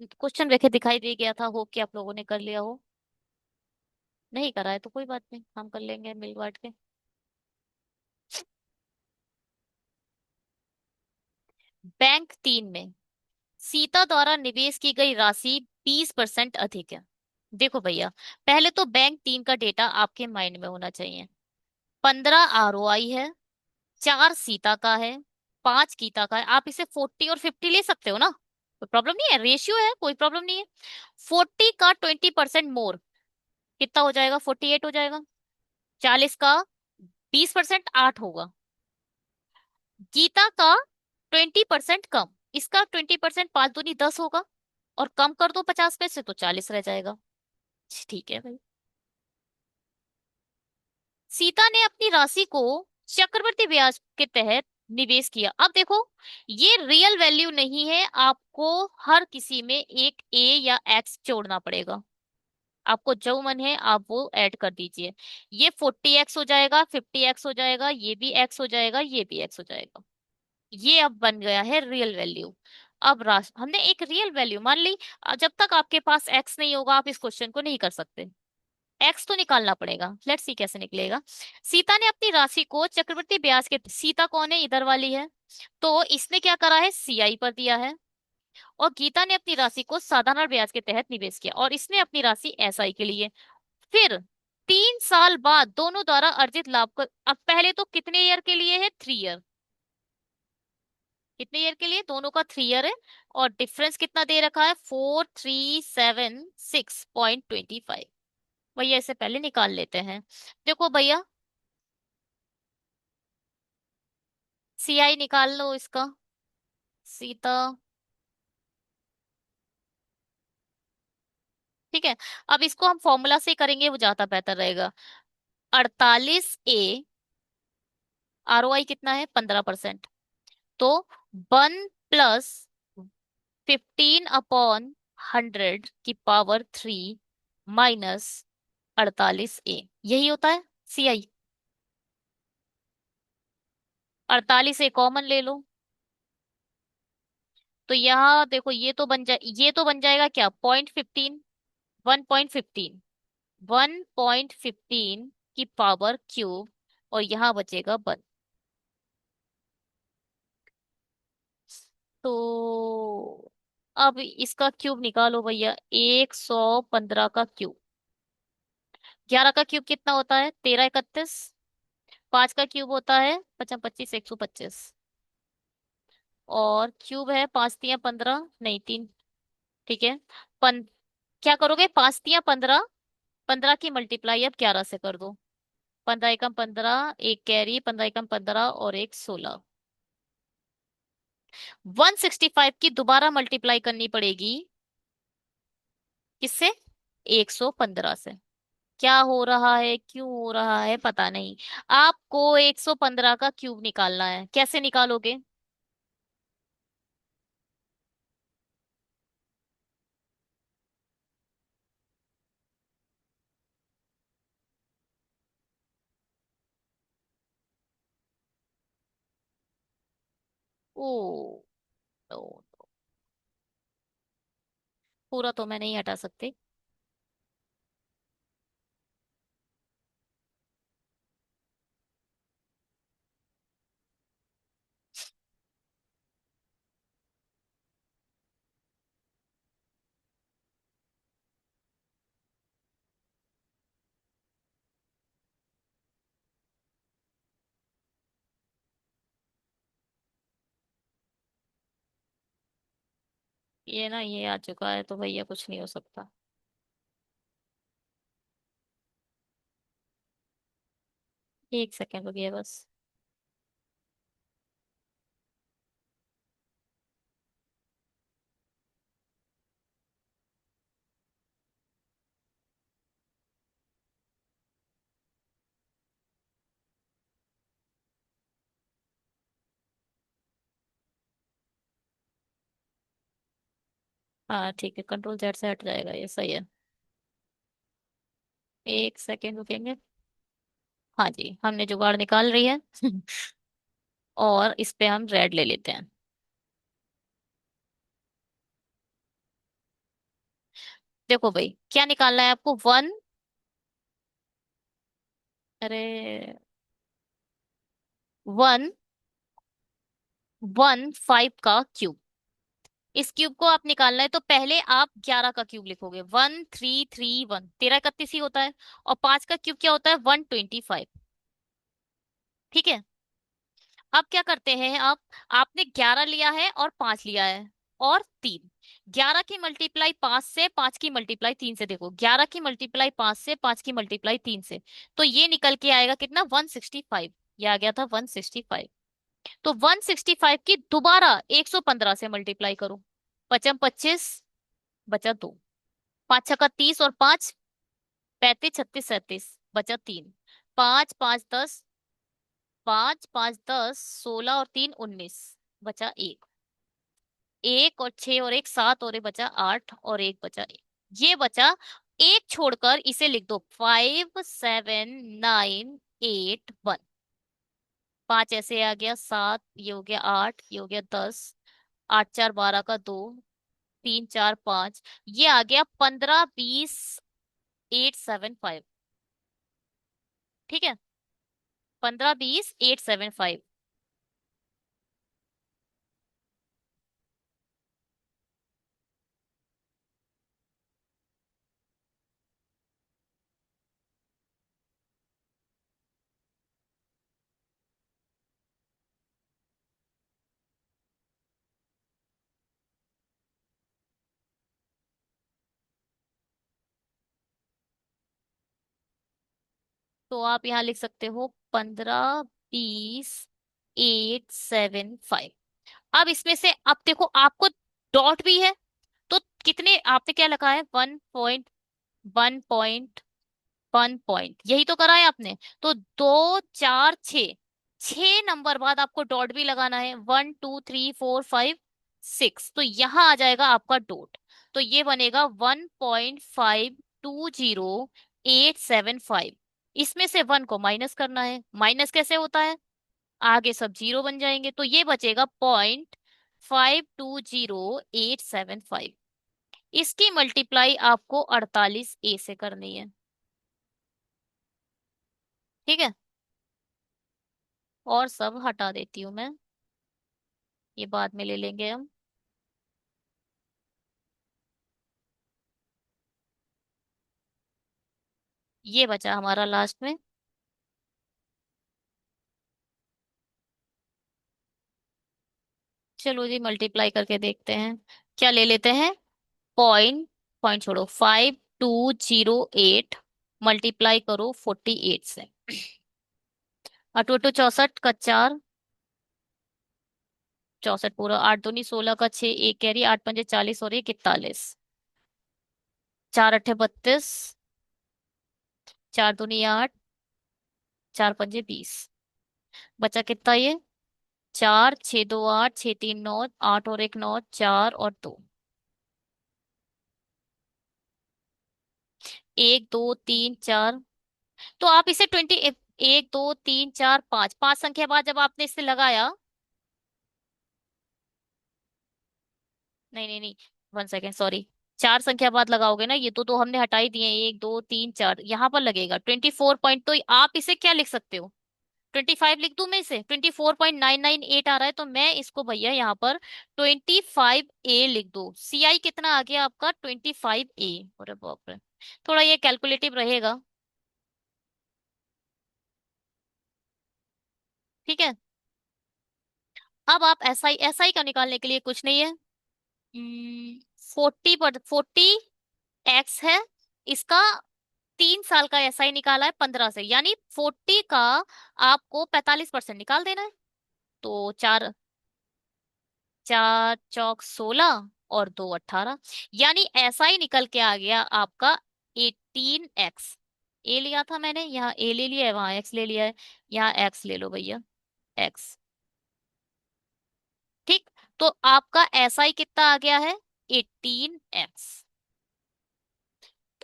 क्वेश्चन रेखे दिखाई दे गया था, हो कि आप लोगों ने कर लिया हो। नहीं करा है तो कोई बात नहीं, हम कर लेंगे मिल बांट के। बैंक तीन में सीता द्वारा निवेश की गई राशि 20% अधिक है। देखो भैया, पहले तो बैंक तीन का डेटा आपके माइंड में होना चाहिए। 15 आरओआई है, चार सीता का है, पांच गीता का है। आप इसे 40 और 50 ले सकते हो ना, कोई प्रॉब्लम नहीं है, रेशियो है, कोई प्रॉब्लम नहीं है। 40 का 20% मोर कितना हो जाएगा, 48 हो जाएगा। 40 का 20% आठ होगा। गीता का 20% कम, इसका 20% पांच दूनी 10 होगा। और कम कर दो 50 पैसे तो 40 रह जाएगा। ठीक है भाई। सीता ने अपनी राशि को चक्रवृद्धि ब्याज के तहत निवेश किया। अब देखो, ये रियल वैल्यू नहीं है, आपको हर किसी में एक ए या एक्स जोड़ना पड़ेगा। आपको जो मन है आप वो ऐड कर दीजिए। ये 40x हो जाएगा, 50x हो जाएगा, ये भी x हो जाएगा, ये भी x हो जाएगा। ये अब बन गया है रियल वैल्यू। अब हमने एक रियल वैल्यू मान ली। जब तक आपके पास x नहीं होगा आप इस क्वेश्चन को नहीं कर सकते। एक्स तो निकालना पड़ेगा, लेट्स सी कैसे निकलेगा। सीता ने अपनी राशि को चक्रवृद्धि ब्याज के, सीता कौन है, इधर वाली है, तो इसने क्या करा है, सीआई पर दिया है। और गीता ने अपनी राशि को साधारण ब्याज के तहत निवेश किया और इसने अपनी राशि एसआई के लिए। फिर 3 साल बाद दोनों द्वारा अर्जित लाभ को, अब पहले तो कितने ईयर के लिए है, 3 ईयर। कितने ईयर के लिए, दोनों का 3 ईयर है। और डिफरेंस कितना दे रखा है, 4376.25। भैया इसे पहले निकाल लेते हैं। देखो भैया, सीआई निकाल लो इसका। सीता, ठीक है। अब इसको हम फॉर्मूला से करेंगे, वो ज्यादा बेहतर रहेगा। 48 ए, आरओआई कितना है, 15%। तो 1+15/100 की पावर 3 माइनस 48 ए, यही होता है सीआई। 48 ए कॉमन ले लो। तो यहाँ देखो, ये तो बन जाएगा क्या, 0.15, 1.15, 1.15 की पावर क्यूब। और यहाँ बचेगा वन। तो अब इसका क्यूब निकालो भैया, 115 का क्यूब। 11 का क्यूब कितना होता है, 13 31। पांच का क्यूब होता है 55 25, 125। और क्यूब है, पांच तिया 15, नहीं तीन, ठीक है। पन क्या करोगे, पांच तिया 15, 15 की मल्टीप्लाई अब 11 से कर दो। 15 एकम 15, एक कैरी, 15 एकम 15 और एक 16। 165 की दोबारा मल्टीप्लाई करनी पड़ेगी, किससे, 115 से। क्या हो रहा है, क्यों हो रहा है, पता नहीं। आपको 115 का क्यूब निकालना है, कैसे निकालोगे। ओ, नो, पूरा तो मैं नहीं हटा सकती। ये ना, ये आ चुका है तो भैया कुछ नहीं हो सकता। एक सेकेंड रुकिए बस। हाँ ठीक है, कंट्रोल जेड से हट जाएगा, ये सही है। एक सेकेंड रुकेंगे। हाँ जी, हमने जुगाड़ निकाल रही है। और इस पे हम रेड ले लेते हैं। देखो भाई, क्या निकालना है आपको? वन, अरे, 115 का क्यूब। इस क्यूब को आप निकालना है, तो पहले आप 11 का क्यूब लिखोगे। 1331, 13 31 ही होता है। और 5 का क्यूब क्या होता है? 125। ठीक है। अब क्या करते हैं आप? आपने 11 लिया है और 5 लिया है और 3। 11 की मल्टीप्लाई 5 से, 5 की मल्टीप्लाई 3 से। देखो, 11 की मल्टीप्लाई 5 से, 5 की मल्टीप्लाई 3 से। तो ये निकल के आएगा कितना? 165। ये आ गया था 165। तो 165 की दोबारा 115 से मल्टीप्लाई करो। पचम 25, बचा 2। 5 छक्का 30 और 5 35, 36 37, बचा 3। 5 5 10, 5 5 10 16 और 3 19, बचा 1। 1 और 6 और 1 7 और 1 बचा 8 और 1 बचा 1। ये बचा। एक छोड़कर इसे लिख दो, 5 7 9 8 1। 5 ऐसे आ गया, 7 ये हो गया, 8 ये हो गया, 10। 8 4 12 का 2, 3 4 5, ये आ गया 15 20 875। ठीक है, 15 20 875। तो आप यहाँ लिख सकते हो 15 20 875। अब इसमें से, अब देखो आपको डॉट भी है। तो कितने आपने क्या लिखा है? 1.1 पॉइंट यही तो करा है आपने। तो 2 4 6, 6 नंबर बाद आपको डॉट भी लगाना है। 1 2 3 4 5 6, तो यहाँ आ जाएगा आपका डॉट। तो ये बनेगा 1.520 875। इसमें से 1 को माइनस करना है। माइनस कैसे होता है? आगे सब जीरो बन जाएंगे, तो ये बचेगा 0.520 875। इसकी मल्टीप्लाई आपको 48 से करनी है। ठीक है, और सब हटा देती हूँ मैं, ये बाद में ले लेंगे हम। ये बचा हमारा लास्ट में। चलो जी, मल्टीप्लाई करके देखते हैं। क्या ले लेते हैं? पॉइंट, पॉइंट छोड़ो, 5208 मल्टीप्लाई करो 48 से। अटू अटू 64 का 4, 64 पूरा। 8 दूनी 16 का 6, एक कैरी, 8 पंजे 40 और 1 41। 4 8 32, 4 दूनी 8, 4 पंजे 20। बचा कितना ये? 4 6 2 8, 6 3 9, 8 और 1 9, 4 और 2। 1 2 3 4। तो आप इसे 20, 1 2 3 4 5, 5 संख्या बाद जब आपने इसे लगाया। नहीं नहीं नहीं, 1 सेकेंड, सॉरी। 4 संख्या बाद लगाओगे ना, ये तो हमने हटा ही दिए। 1 2 3 4 यहाँ पर लगेगा 24 पॉइंट। तो आप इसे क्या लिख सकते हो? 25 लिख दूं मैं इसे? 24.998 आ रहा है, तो मैं इसको भैया यहाँ पर 25A लिख दो। CI कितना आ गया आपका? 25A। अरे बाप रे, थोड़ा ये कैलकुलेटिव रहेगा। ठीक है। अब आप SI का निकालने के लिए कुछ नहीं है। 40 पर 40 एक्स है इसका। 3 साल का एसआई निकाला है 15 से, यानी 40 का आपको 45% निकाल देना है। तो चार, 4 चौक 16 और 2 18, यानी ऐसा ही निकल के आ गया आपका 18x। ए लिया था मैंने, यहाँ ए ले लिया है, वहां एक्स ले लिया है, यहाँ एक्स ले लो भैया, एक्स। ठीक। तो आपका ऐसा ही कितना आ गया है, 18x।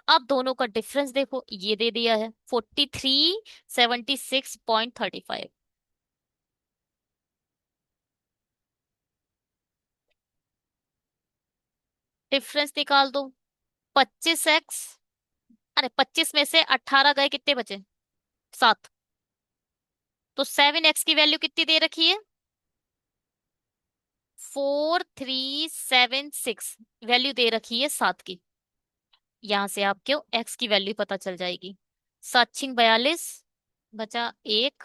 अब दोनों का डिफरेंस देखो, ये दे दिया है 4376.35। डिफरेंस निकाल दो, 25x। अरे 25 में से 18 गए, कितने बचे, 7। तो 7x की वैल्यू कितनी दे रखी है, 4376 वैल्यू दे रखी है 7 की। यहां से आपको x की वैल्यू पता चल जाएगी। 7 6 42, बचा 1,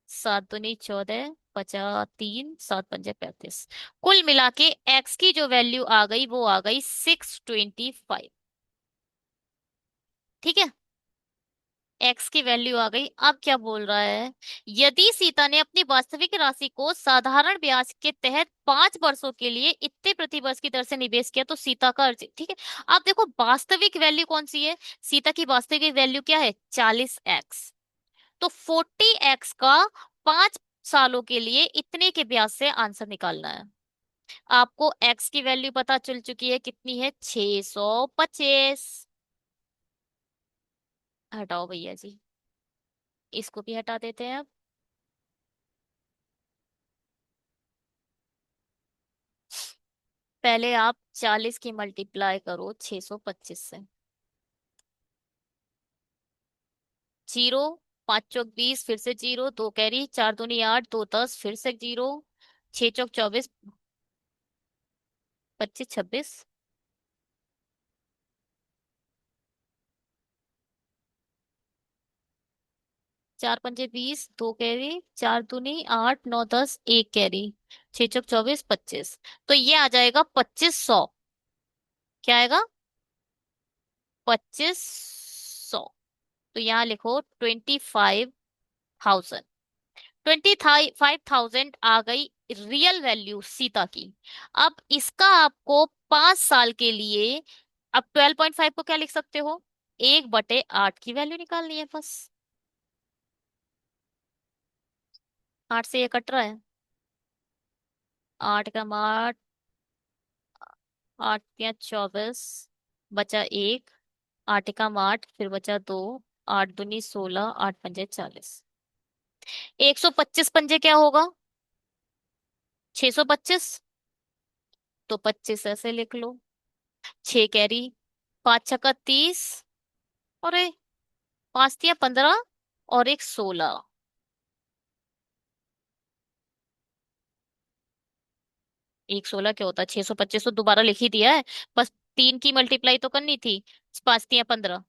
7 दूनी 14, बचा 3, 7 पंजे 35। कुल मिला के x की जो वैल्यू आ गई वो आ गई 625। ठीक है, एक्स की वैल्यू आ गई। अब क्या बोल रहा है, यदि सीता ने अपनी वास्तविक राशि को साधारण ब्याज के तहत 5 वर्षों के लिए इतने प्रति वर्ष की दर से निवेश किया तो सीता का अर्जित। ठीक है, अब देखो वास्तविक वैल्यू कौन सी है, सीता की वास्तविक वैल्यू क्या है, 40x। तो 40x का 5 सालों के लिए इतने के ब्याज से आंसर निकालना है। आपको x की वैल्यू पता चल चुकी है, कितनी है, 625। हटाओ भैया जी, इसको भी हटा देते हैं अब। पहले आप 40 की मल्टीप्लाई करो 625 से, 0, 5 चौक 20, फिर से 0, 2 कैरी, 4 दूनी 8, 2 10, फिर से 0, 6 चौक 24, 25 26, 4 पंजे 20, 2 कैरी, 4 दूनी 8, 9 10, 1 कैरी, 6 चौक 24 25। तो ये आ जाएगा 2500। क्या आएगा, 2500। तो यहाँ लिखो 25,000। 25,000 आ गई रियल वैल्यू सीता की। अब इसका आपको 5 साल के लिए, अब 12.5 को क्या लिख सकते हो, 1/8 की वैल्यू निकालनी है बस। 8 से ये कट रहा है, 8 का 8, 8 या 24, बचा 1, 8 का 8, फिर बचा 2, 8 दूनी 16, 8 पंजे 40। 125 पंजे क्या होगा, 625। तो 25 ऐसे लिख लो, 6 कैरी, 5 छक्का 30, अरे 5 तिया 15, और एक 16। 1 16 क्या होता है, 625 तो दोबारा लिख ही दिया है, बस 3 की मल्टीप्लाई तो करनी थी। 5 तिया 15,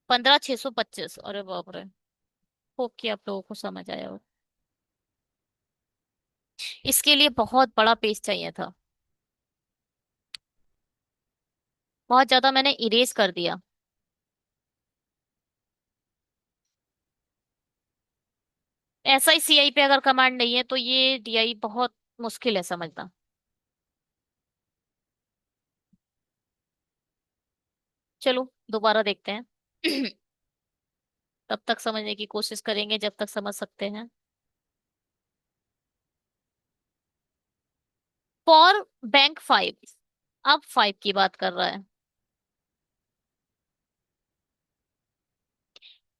15 625, अरे बाप रे। होप कि आप लोगों को समझ आया हो। इसके लिए बहुत बड़ा पेज चाहिए था, बहुत ज्यादा मैंने इरेज कर दिया। SI CI पे अगर कमांड नहीं है तो ये DI बहुत मुश्किल है समझना। चलो दोबारा देखते हैं। तब तक समझने की कोशिश करेंगे जब तक समझ सकते हैं। फॉर बैंक 5, अब 5 की बात कर रहा है।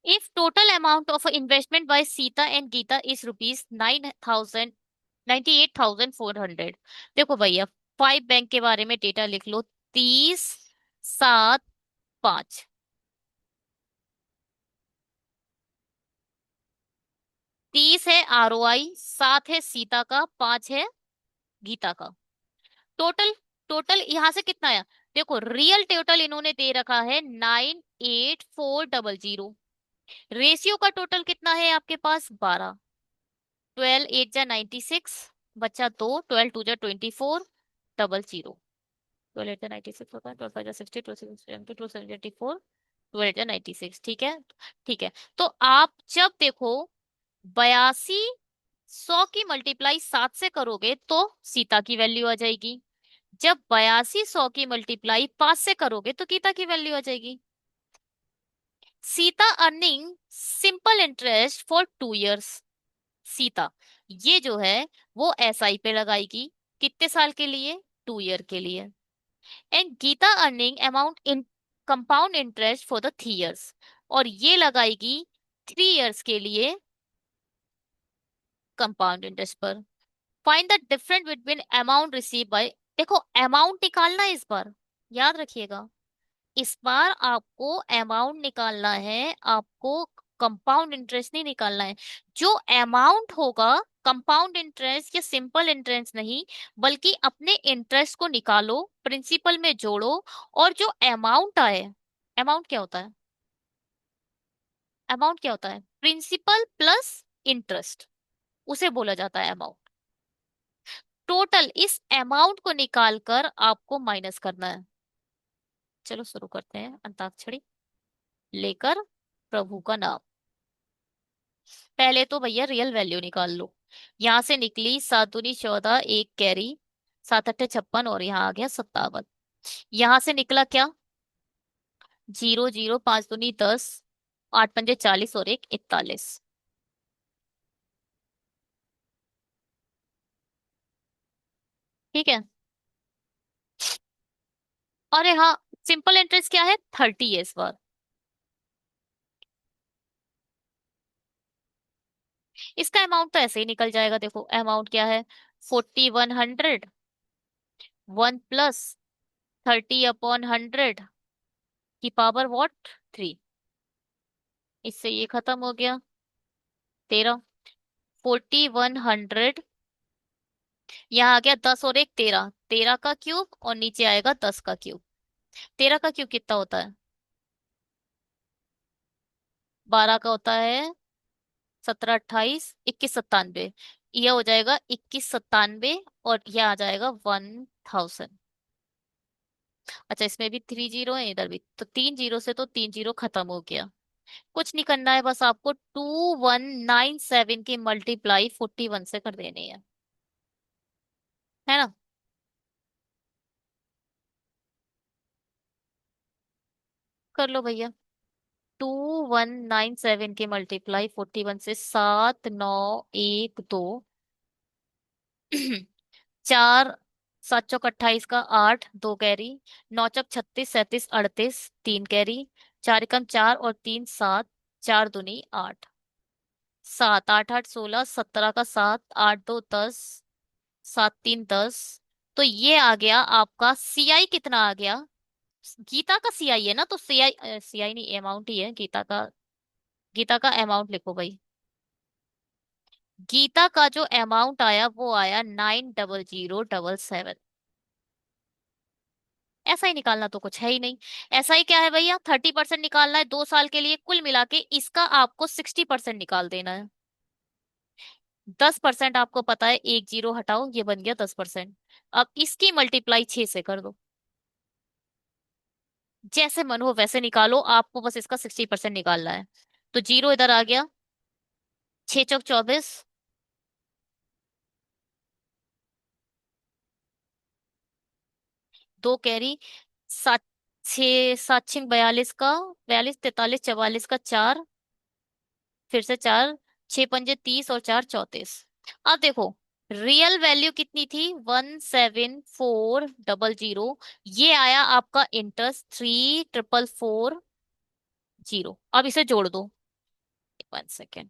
If total amount of investment by Sita and Gita is rupees 98,400। देखो भैया, 5 बैंक के बारे में डेटा लिख लो, 30 7 5। 30 है ROI, 7 है सीता का, 5 है गीता का। टोटल, टोटल यहां से कितना आया, देखो रियल टोटल इन्होंने दे रखा है 98400। रेशियो का टोटल कितना है आपके पास, 12। 12 8 जा 96, बच्चा 2, 12 2 जा 24, 00। 12 8 जा 96 होता है, 12 5 जा 60, 12 7 जा 70, 12 7 जा 24, ट्वेल्व 96, ठीक है। ठीक है, तो आप जब देखो 82 100 की मल्टीप्लाई 7 से करोगे तो सीता की वैल्यू आ जाएगी। जब 82 100 की मल्टीप्लाई 5 से करोगे तो गीता की वैल्यू आ जाएगी। Sita earning simple interest for 2 years. Sita ये जो है वो एसआई पे लगाएगी। कितने साल के लिए? 2 ईयर के लिए। And Gita earning amount in compound interest for the 3 years, और ये लगाएगी 3 इयर्स के लिए कंपाउंड इंटरेस्ट पर। Find the difference between amount receive by, देखो अमाउंट निकालना है इस बार, याद रखिएगा। इस बार आपको अमाउंट निकालना है, आपको कंपाउंड इंटरेस्ट नहीं निकालना है। जो अमाउंट होगा, कंपाउंड इंटरेस्ट या सिंपल इंटरेस्ट नहीं, बल्कि अपने इंटरेस्ट को निकालो, प्रिंसिपल में जोड़ो, और जो अमाउंट आए, अमाउंट क्या होता है? अमाउंट क्या होता है? प्रिंसिपल प्लस इंटरेस्ट, उसे बोला जाता है अमाउंट। टोटल इस अमाउंट को निकालकर आपको माइनस करना है। चलो शुरू करते हैं अंताक्षरी। लेकर प्रभु का नाम। पहले तो भैया रियल वैल्यू निकाल लो। यहां से निकली 7 दूनी 14, एक कैरी, 7 अट्ठे 56, और यहाँ आ गया 57। यहां से निकला क्या? 0 0, 5 दूनी 10, 8 पंजे 40, और एक 41। ठीक है। अरे हाँ, सिंपल इंटरेस्ट क्या है? 30 है इस बार। इसका अमाउंट तो ऐसे ही निकल जाएगा। देखो अमाउंट क्या है? 40 100, 1 + 30/100 की पावर व्हाट? 3। इससे ये खत्म हो गया। 13। 40 100, यहाँ आ गया 10 और एक 13, 13 का क्यूब, और नीचे आएगा 10 का क्यूब। 13 का क्यूब कितना होता है? 12 का होता है 17 28 21 97। यह हो जाएगा 2197, और यह आ जाएगा 1000। अच्छा, इसमें भी 3 जीरो है, इधर भी तो 3 जीरो से तो 3 जीरो खत्म हो गया। कुछ नहीं करना है, बस आपको 2197 की मल्टीप्लाई 41 से कर देनी है ना? कर लो भैया। 2197 की मल्टीप्लाई 41 से, 7 9 1 2, 4, 7 चौक 28 का 8, 2 कैरी, 9 चौक 36 37 38, 3 कैरी, 4 एकम 4 और 3 7, 4 दूनी 8, 7 8 8 16, 17 का 7, 8 2 10, 7 3 10। तो ये आ गया आपका सीआई। कितना आ गया? गीता का सीआई है ना, तो सीआई, सीआई नहीं, अमाउंट ही है गीता का। गीता का अमाउंट लिखो भाई। गीता का जो अमाउंट आया वो आया 90007। ऐसा ही निकालना तो कुछ है ही नहीं। ऐसा ही क्या है भैया? 30% निकालना है 2 साल के लिए, कुल मिला के इसका आपको 60% निकाल देना है। 10% आपको पता है, एक जीरो हटाओ, ये बन गया 10%। अब इसकी मल्टीप्लाई 6 से कर दो। जैसे मन हो वैसे निकालो, आपको बस इसका 60% निकालना है। तो जीरो इधर आ गया। 6 चौक 24, 2 कैरी, 7 6 7 6 42 का, 42 43 44 का 4, फिर से 4, 6 पंजे 30 और 4 34। अब देखो रियल वैल्यू कितनी थी? 17400। ये आया आपका इंटरेस्ट 344440। अब इसे जोड़ दो। 1 सेकेंड।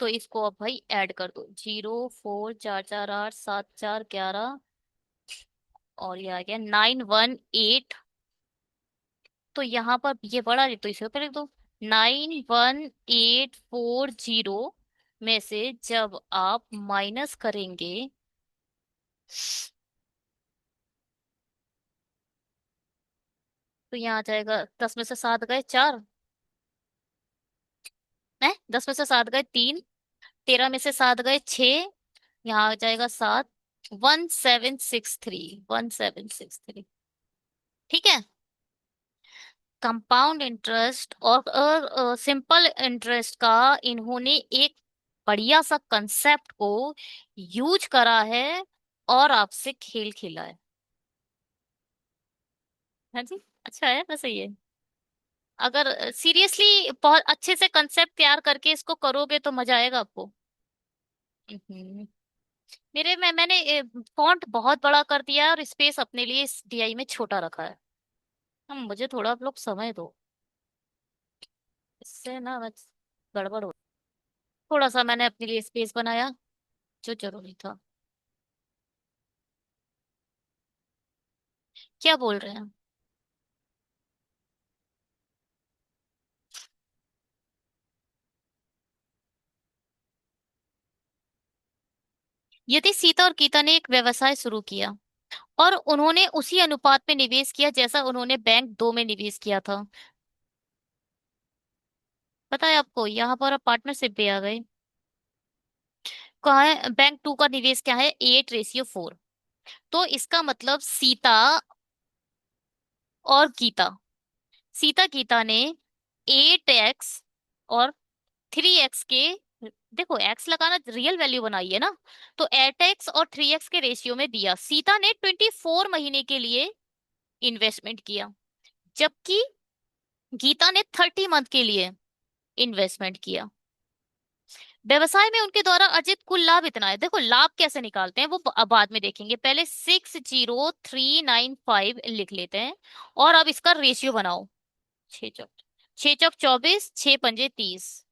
तो इसको अब भाई ऐड कर दो। 0 4 4 8 7 4 11, और ये आ गया 918। तो यहाँ पर ये बड़ा है तो इसे ऊपर लिख दो। 91840 में से जब आप माइनस करेंगे, तो यहाँ आ जाएगा 10 में से 7 गए 4 है, 10 में से 7 गए 3, 13 में से 7 गए 6, यहाँ आ जाएगा 7। 1763, 1763। ठीक है। कंपाउंड इंटरेस्ट और सिंपल इंटरेस्ट का इन्होंने एक बढ़िया सा कंसेप्ट को यूज करा है और आपसे खेल खेला है। हाँ जी। अच्छा है ना, सही है। अगर सीरियसली बहुत अच्छे से कंसेप्ट तैयार करके इसको करोगे तो मजा आएगा आपको। हम्म। मैंने फॉन्ट बहुत बड़ा कर दिया है और स्पेस अपने लिए इस डीआई में छोटा रखा है। मुझे थोड़ा आप लोग समय दो, इससे ना बस गड़बड़ हो। थोड़ा सा मैंने अपने लिए स्पेस बनाया जो जरूरी था। क्या बोल रहे हैं? यदि सीता और गीता ने एक व्यवसाय शुरू किया और उन्होंने उसी अनुपात में निवेश किया जैसा उन्होंने बैंक 2 में निवेश किया था। पता है आपको, यहाँ पर आप पार्टनरशिप पे आ गए। कहा है बैंक 2 का निवेश क्या है, 8:4। तो इसका मतलब सीता और गीता, सीता गीता ने 8x और 3x के, देखो एक्स लगाना रियल वैल्यू बनाई है ना, तो 8x और 3x के रेशियो में दिया। सीता ने 24 महीने के लिए इन्वेस्टमेंट किया, जबकि गीता ने 30 मंथ के लिए इन्वेस्टमेंट किया। व्यवसाय में उनके द्वारा अर्जित कुल लाभ इतना है। देखो लाभ कैसे निकालते हैं वो बाद में देखेंगे, पहले 60395 लिख लेते हैं। और अब इसका रेशियो बनाओ। 6 चौक 24, 6 पंजे 30।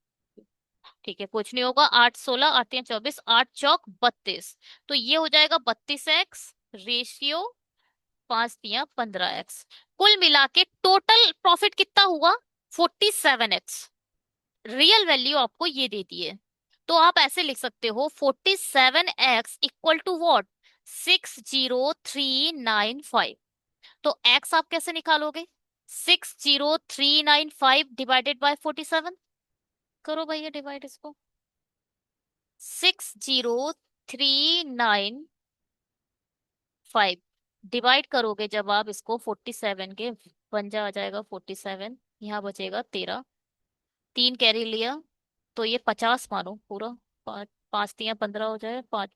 ठीक है, कुछ नहीं होगा। 8 16 8 3 24, 8 चौक 32। तो ये हो जाएगा 32x रेशियो 5 3 15x। कुल मिला के टोटल प्रॉफिट कितना हुआ, 47x। रियल वैल्यू आपको ये देती है। तो आप ऐसे लिख सकते हो 47x इक्वल टू वॉट, 60395। तो x आप कैसे निकालोगे, 60395 डिवाइडेड बाय 47। करो भैया डिवाइड इसको। 60395 डिवाइड करोगे जब आप इसको 47 के, पंजा आ जाएगा 47, यहाँ बचेगा 13। 3 कैरी लिया तो ये 50 मानो पूरा। 5 5 3 15 हो जाए, 5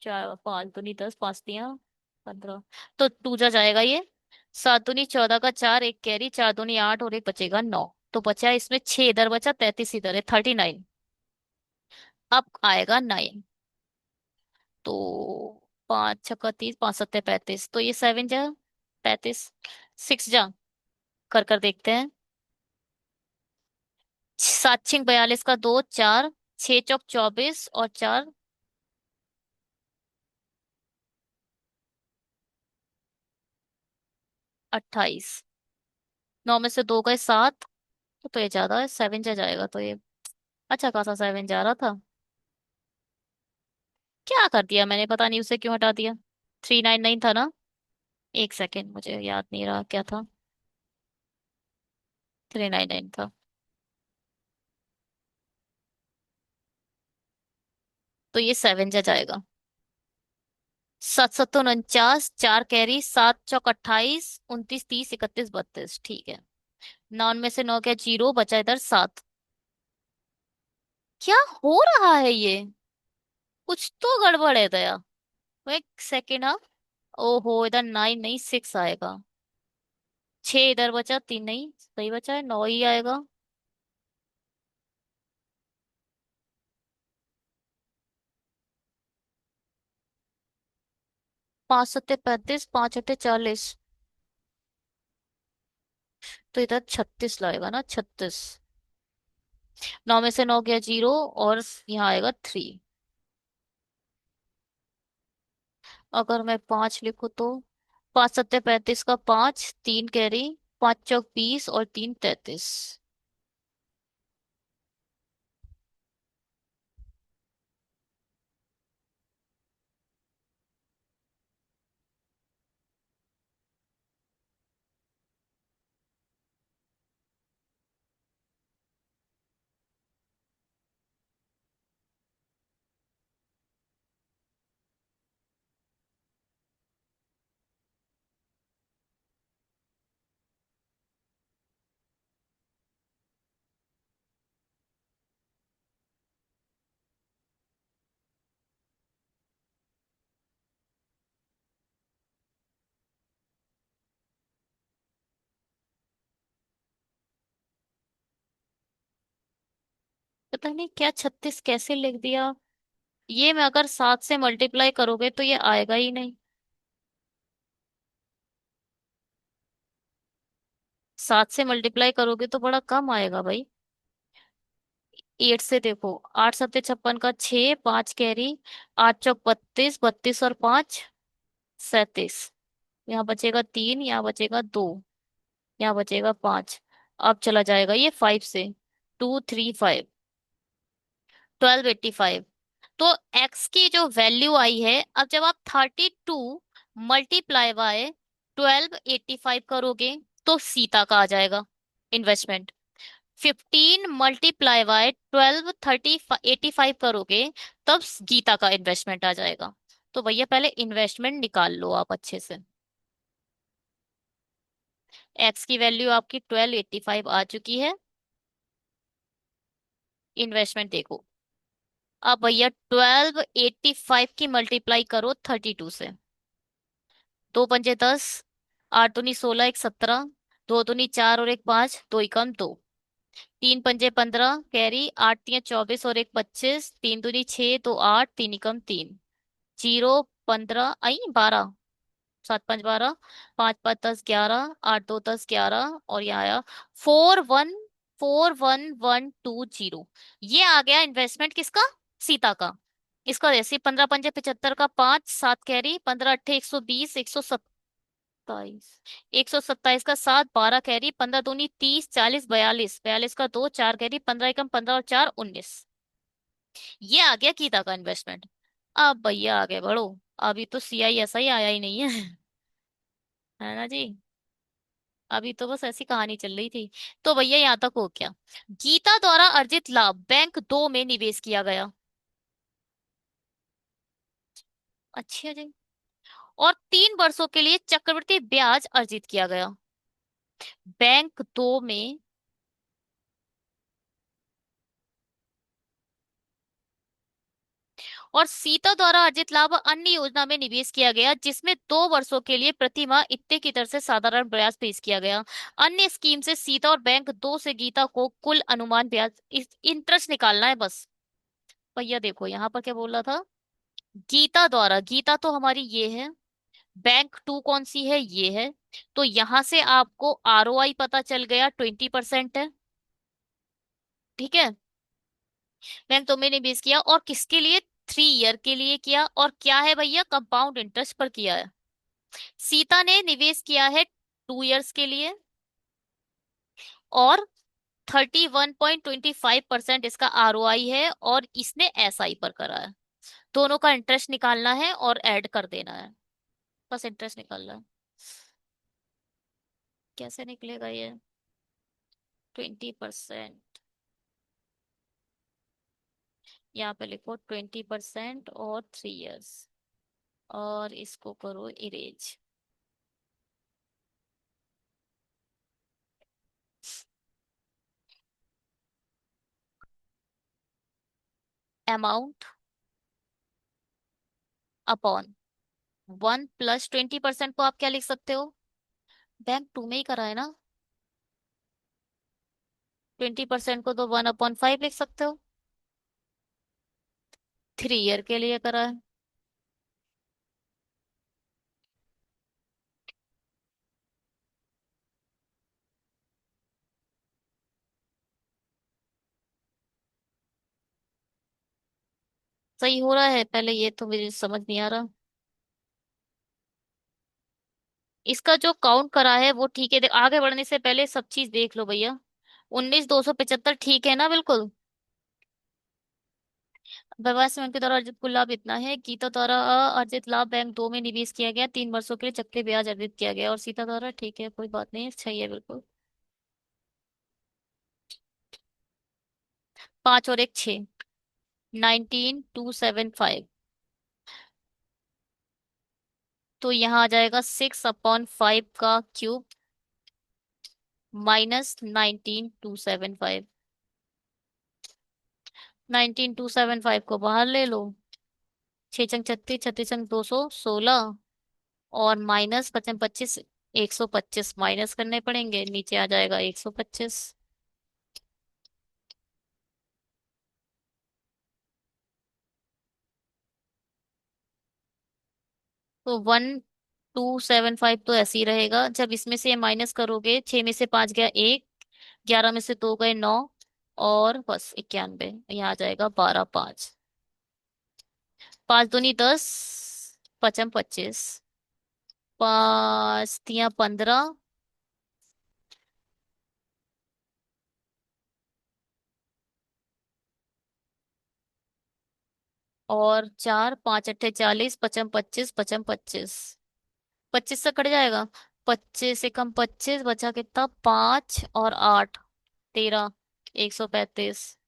4 5 दूनी 10, 5 3 15। तो टूजा जाएगा ये। 7 दूनी 14 का 4, एक कैरी, 4 दूनी 8 और एक बचेगा 9। तो बचा इसमें 6, इधर बचा 33, इधर है 39। अब आएगा 9। तो 5 6 30, 5 7 35, तो ये 7 जा 35, 6 जा कर कर देखते हैं। 7 6 42 का 2 4, 6 चौक 24 और 4 28। 9 में से 2 गए 7। तो ये ज्यादा है, 7 जा जाएगा तो ये अच्छा खासा 7 जा रहा था। क्या कर दिया मैंने, पता नहीं उसे क्यों हटा दिया। 399 था ना, एक सेकेंड मुझे याद नहीं रहा क्या था। 399 था। तो ये 7 जा जाएगा। 7 7 49, 4 कैरी, 7 चौक 28, 29 30 31 32। ठीक है। 9 में से 9 क्या, 0 बचा इधर 7। क्या हो रहा है ये, कुछ तो गड़बड़ है दया। एक सेकेंड हाँ। ओहो, इधर 9 नहीं 6 आएगा। 6 इधर बचा, 3 नहीं सही बचा है, 9 ही आएगा। 5 7 35, 5 8 40। तो इधर 36 लाएगा ना, 36। 9 में से 9 गया 0 और यहाँ आएगा 3। अगर मैं 5 लिखूं तो 5 7 35 का 5, 3 कैरी, 5 चौक 20 और 3 33। पता नहीं क्या 36 कैसे लिख दिया। ये मैं अगर 7 से मल्टीप्लाई करोगे तो ये आएगा ही नहीं। 7 से मल्टीप्लाई करोगे तो बड़ा कम आएगा भाई। 8 से देखो, 8 7 56 का 6, 5 कैरी, 8 चौक 32, 32 और 5 37। यहाँ बचेगा 3, यहाँ बचेगा 2, यहाँ बचेगा 5। अब चला जाएगा ये 5 से। 2 3 5, 1285। तो x की जो वैल्यू आई है, अब जब आप 32 मल्टीप्लाई बाय 1285 करोगे तो सीता का आ जाएगा इन्वेस्टमेंट। 15 मल्टीप्लाई बाय 12 30 85 करोगे तब गीता का इन्वेस्टमेंट आ जाएगा। तो भैया पहले इन्वेस्टमेंट निकाल लो आप अच्छे से। एक्स की वैल्यू आपकी 1285 आ चुकी है। इन्वेस्टमेंट देखो। अब भैया 1285 की मल्टीप्लाई करो 32 से। 2 पंजे 10, 8 दूनी 16, 1 17, 2 दूनी 4 और 1 5, 2 एकम 2, 3 पंजे 15 कैरी, 8 3 24 और 1 25, 3 दूनी 6, 2 8, 3 एकम 3, 0 15 आई 12, 7 5 12, 5 5 10 11, 8 2 10 11 और यहाँ आया 414120। ये आ गया इन्वेस्टमेंट किसका? सीता का। इसका जैसे 15 पंजे 75 का 5, 7 कैरी, 15 8 120, 127, 127 का 7, 12 कैरी, 15 दूनी 30, 40 42, 42 का 2, 4 कैरी, 15 एकम 15 और 4 19। ये आ गया गीता का इन्वेस्टमेंट। अब भैया आगे बढ़ो। अभी तो CISI आया ही नहीं है। है ना जी। अभी तो बस ऐसी कहानी चल रही थी। तो भैया यहाँ तक हो गया। गीता द्वारा अर्जित लाभ बैंक 2 में निवेश किया गया। अच्छा जी। और 3 वर्षों के लिए चक्रवृद्धि ब्याज अर्जित किया गया। बैंक 2 में। और सीता द्वारा अर्जित लाभ अन्य योजना में निवेश किया गया जिसमें 2 वर्षों के लिए प्रति माह इतने की दर से साधारण ब्याज पेश किया गया। अन्य स्कीम से सीता और बैंक 2 से गीता को कुल अनुमान ब्याज इंटरेस्ट निकालना है बस। भैया देखो यहाँ पर क्या बोला था। गीता द्वारा, गीता तो हमारी ये है। बैंक 2 कौन सी है? ये है। तो यहां से आपको ROI पता चल गया 20% है। ठीक है। बैंक तो मैंने निवेश किया और किसके लिए? 3 ईयर के लिए किया और क्या है भैया? कंपाउंड इंटरेस्ट पर किया है। सीता ने निवेश किया है 2 ईयर्स के लिए और 31.25% इसका ROI है और इसने SI पर करा है। दोनों का इंटरेस्ट निकालना है और ऐड कर देना है। बस इंटरेस्ट निकालना है। कैसे निकलेगा ये? 20%। यहाँ पे लिखो 20% और 3 ईयर्स और इसको करो इरेज। अमाउंट अपॉन 1 + 20% को आप क्या लिख सकते हो? बैंक 2 में ही करा है ना। 20% को तो 1/5 लिख सकते हो। 3 ईयर के लिए करा है। सही हो रहा है? पहले ये तो मुझे समझ नहीं आ रहा। इसका जो काउंट करा है वो ठीक है। आगे बढ़ने से पहले सब चीज देख लो भैया। 19,275 ठीक है ना? बिल्कुल। व्यवसाय में उनके द्वारा अर्जित कुल लाभ इतना है। गीता द्वारा अर्जित लाभ बैंक 2 में निवेश किया गया, 3 वर्षों के लिए चक्रवृद्धि ब्याज अर्जित किया गया और सीता द्वारा, ठीक है कोई बात नहीं, सही है बिल्कुल। 5 और 1 6, 19,275। तो यहाँ आ जाएगा 6/5 का क्यूब माइनस 19,275। 19,275 को बाहर ले लो। 6 छंग 36, 36 छंग 216 और माइनस 55 25, 125 माइनस करने पड़ेंगे, नीचे आ जाएगा 125। तो 1275 तो ऐसे ही रहेगा। जब इसमें से माइनस करोगे, 6 में से 5 गया 1, 11 में से 2 गए 9, और बस 91, यहाँ आ जाएगा 12 5। 5 दूनी 10, पचम 25, 5 तिया 15, और 4 5 अट्ठे 40, पचम 25, पचम 25, 25 से कट जाएगा। 25 से कम 25 बचा कितना, 5 और 8, 13, 135।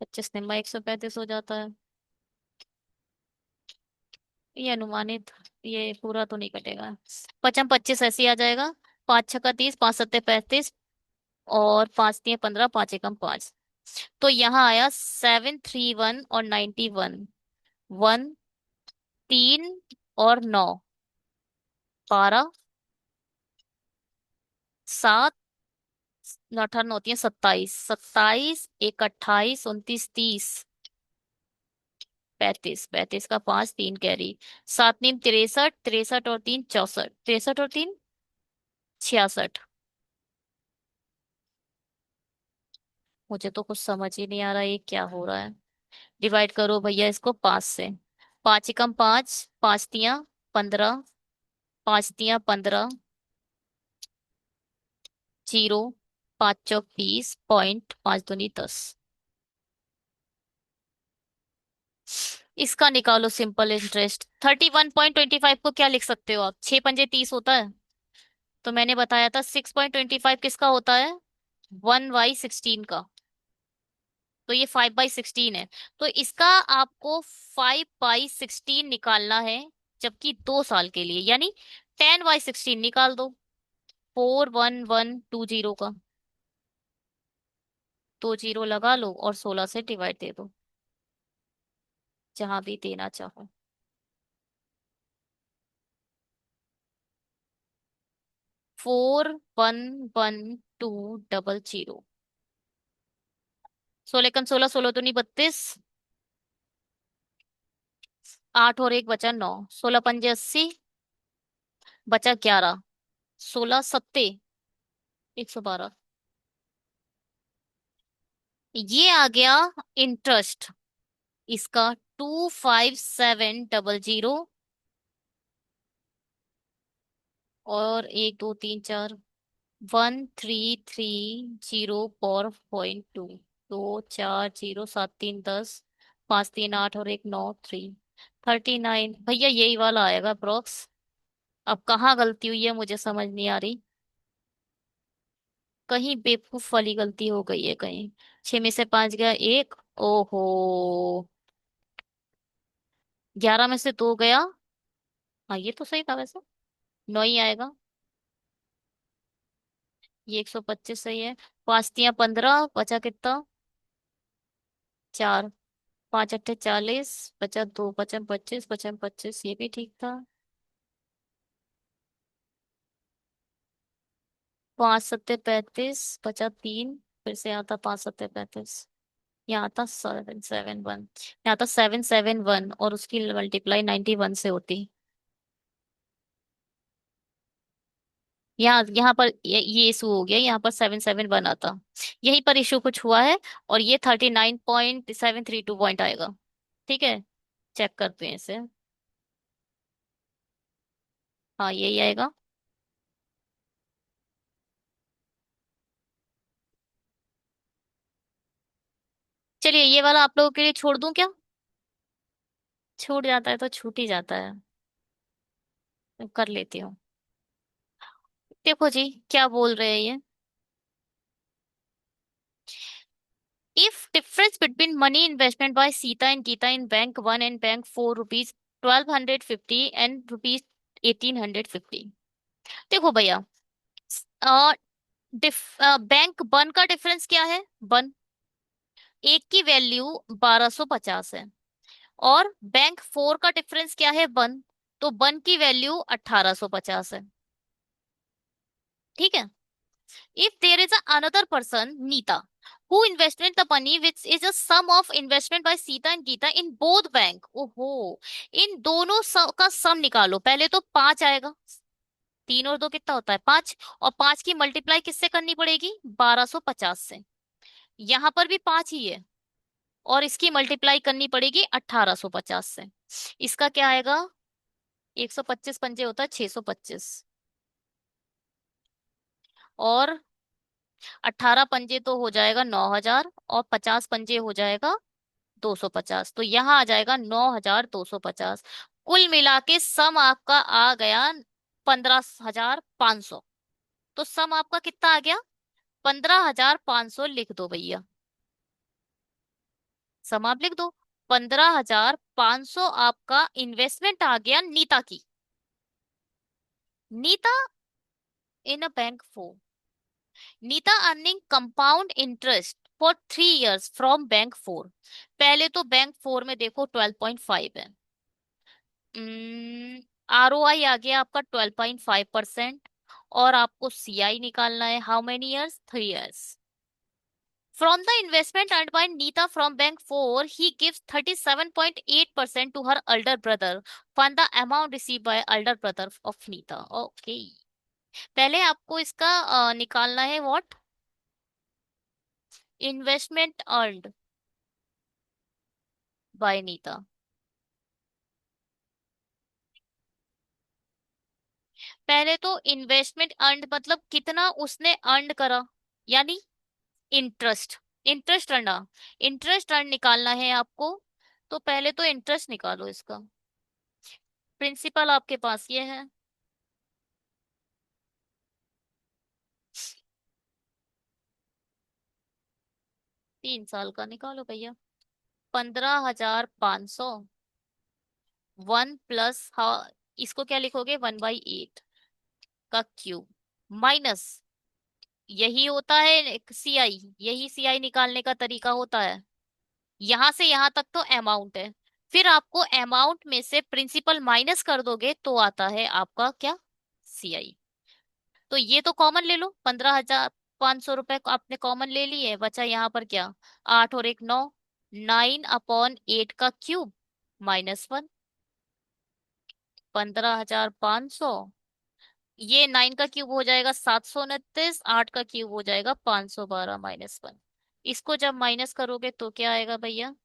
25 निम्मा 135 हो जाता है। ये अनुमानित, ये पूरा तो नहीं कटेगा। पचम 25 ऐसे ही आ जाएगा। 5 6 का 30, 5 7 35, और 5 3 15, 5 एकम 5। तो यहाँ आया 731 और 91। 1 3 और 9, 12, 7, 18 होती है 27, 27 एक 28, 29 30, 35, 35 का 5, 3 कैरी, 7 नीम 63, 63 और 3 64, 63 और 3 66। मुझे तो कुछ समझ ही नहीं आ रहा ये क्या हो रहा है। डिवाइड करो भैया इसको 5 से। 5 एकम 5, 5 तिया 15, 5 तिया 15, जीरो, 5 चौक 20, पॉइंट, 5 दूनी 10। इसका निकालो सिंपल इंटरेस्ट। 31.25 को क्या लिख सकते हो आप, 6 पंजे 30 होता है। तो मैंने बताया था 6.25 किसका होता है, 1/16 का। तो ये 5/16 है। तो इसका आपको 5/16 निकालना है, जबकि 2 साल के लिए, यानी 10/16 निकाल दो। 41120 का 2 जीरो लगा लो और 16 से डिवाइड दे दो, जहां भी देना चाहो। 41120। 16 एकम 16, 16 दूनी 32, 8 और 1 बचा 9, 16 पंजे 80, बचा 11, 16 सत्ते 112। ये आ गया इंटरेस्ट इसका, 25700, और 1 2 3 4, 1330 4.2, 2 4 0 7 3 10, 5 3 8 और 1 9, 39 भैया, यही वाला आएगा अप्रोक्स। अब कहाँ गलती हुई है मुझे समझ नहीं आ रही। कहीं बेवकूफ वाली गलती हो गई है कहीं। 6 में से 5 गया 1, ओहो। 11 में से 2 गया, हाँ ये तो सही था वैसे, 9 ही आएगा। ये 125 सही है। 5 तिया 15, बचा कितना, 4, 5 अट्ठे 40, बचा 2, पचम 25, पचम 25, ये भी ठीक था। 5 सत्ते 35, बचा 3, फिर से आता 5 सत्ते 35। यहाँ आता 771, यहाँ आता 771, और उसकी मल्टीप्लाई 91 से होती। यहाँ यहाँ पर ये इशू हो गया, यहाँ पर 771 आता। यहीं पर इशू कुछ हुआ है। और ये 39.732 पॉइंट आएगा। ठीक है, चेक करते हैं इसे। हाँ यही आएगा। चलिए ये वाला आप लोगों के लिए छोड़ दूं क्या। छूट जाता है तो छूट ही जाता है, तो कर लेती हूँ। देखो जी क्या बोल रहे हैं ये। If difference between money investment by Sita and Geeta in bank 1 and bank 4 rupees 1250 and rupees 1850। देखो भैया, बैंक 1 का डिफरेंस क्या है, 1, एक की वैल्यू 1250 है। और बैंक 4 का डिफरेंस क्या है, 1, तो 1 की वैल्यू 1850 है। ठीक है। If there is another person Nita, who investment the money which is a sum of investment by Sita and Gita in both bank. ओहो, इन दोनों का सम निकालो। पहले तो 5 आएगा, 3 और 2 कितना होता है 5, और 5 की मल्टीप्लाई किससे करनी पड़ेगी 1250 से। यहां पर भी 5 ही है, और इसकी मल्टीप्लाई करनी पड़ेगी 1850 से। इसका क्या आएगा, 125 पंजे होता है 625, और 18 पंजे तो हो जाएगा 9000, और 50 पंजे हो जाएगा 250, तो यहाँ आ जाएगा 9250। कुल मिला के सम आपका आ गया 15500। तो सम आपका कितना आ गया 15500, लिख दो भैया। सम आप लिख दो, 15500 आपका इन्वेस्टमेंट आ गया नीता की। Nita in a bank four, Nita earning compound interest for 3 years from bank four. पहले तो बैंक फोर में देखो 12.5 है। ROI आ गया आपका 12.5%, और आपको CI निकालना है। How many years, 3 years। From the investment earned by Neeta from Bank 4, he gives 37.8% to her elder brother. Fund the amount received by elder brother of Neeta. Okay. पहले आपको इसका निकालना है what, investment earned by Nita. पहले तो investment earned मतलब कितना उसने अर्न करा, यानी इंटरेस्ट, इंटरेस्ट अर्ना, इंटरेस्ट अर्न निकालना है आपको। तो पहले तो इंटरेस्ट निकालो इसका। प्रिंसिपल आपके पास ये है, 3 साल का निकालो भैया। 15500, 1 प्लस, हाँ, इसको क्या लिखोगे 1/8 का क्यूब, माइनस, यही होता है CI, यही CI निकालने का तरीका होता है। यहां से यहां तक तो अमाउंट है, फिर आपको अमाउंट में से प्रिंसिपल माइनस कर दोगे तो आता है आपका क्या, CI। तो ये तो कॉमन ले लो, 15500 रुपए को आपने कॉमन ले लिए, बचा यहाँ पर क्या, 8 और 1 9, 9/8 का क्यूब -1, 15500। ये 9 का क्यूब हो जाएगा 729, 8 का क्यूब हो जाएगा 512 -1। इसको जब माइनस करोगे तो क्या आएगा भैया,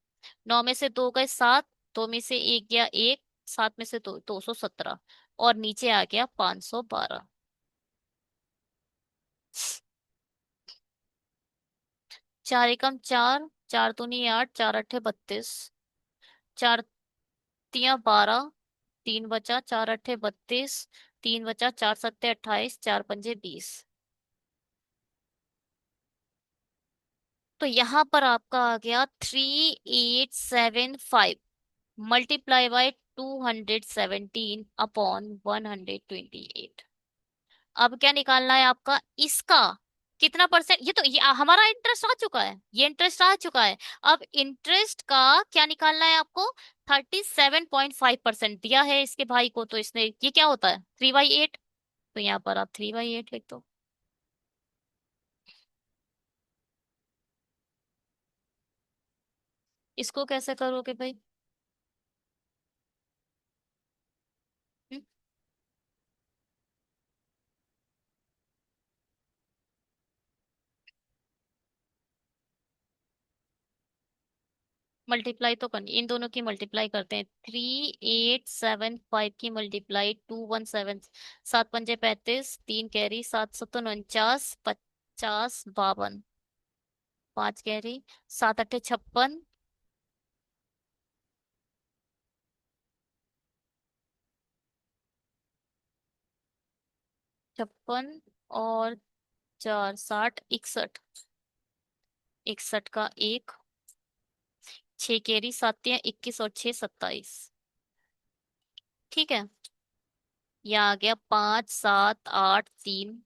9 में से 2 गए 7, 2 में से 1 गया 1, 7 में से 2 217, और नीचे आ गया 512। 4 एकम 4, 4 दूनी 8, 4 अट्ठे 32, 4 तियां 12, 3 बचा, 4 अट्ठे 32, 3 बचा, 4 सत्ते 28, 4 पंजे 20। तो यहाँ पर आपका आ गया 3875 मल्टीप्लाई बाय 217 अपॉन 128। अब क्या निकालना है आपका इसका, कितना परसेंट, ये हमारा इंटरेस्ट आ चुका है, ये इंटरेस्ट आ चुका है। अब इंटरेस्ट का क्या निकालना है आपको, 37.5% दिया है इसके भाई को, तो इसने ये क्या होता है 3/8, तो यहाँ पर आप 3/8 लिख दो। इसको कैसे करोगे भाई, मल्टीप्लाई तो करनी, इन दोनों की मल्टीप्लाई करते हैं। 3875 की मल्टीप्लाई 217, 7 पंजे 35, 3 कैरी, 7 सत्तों 49, 50 52, 5 कैरी, 7 अट्ठे 56, 56 और 4 60 61, 61 का 1, 6 कैरी, 7 तियां 21, और 6 27। ठीक है, यहाँ आ गया 5 7 8 3,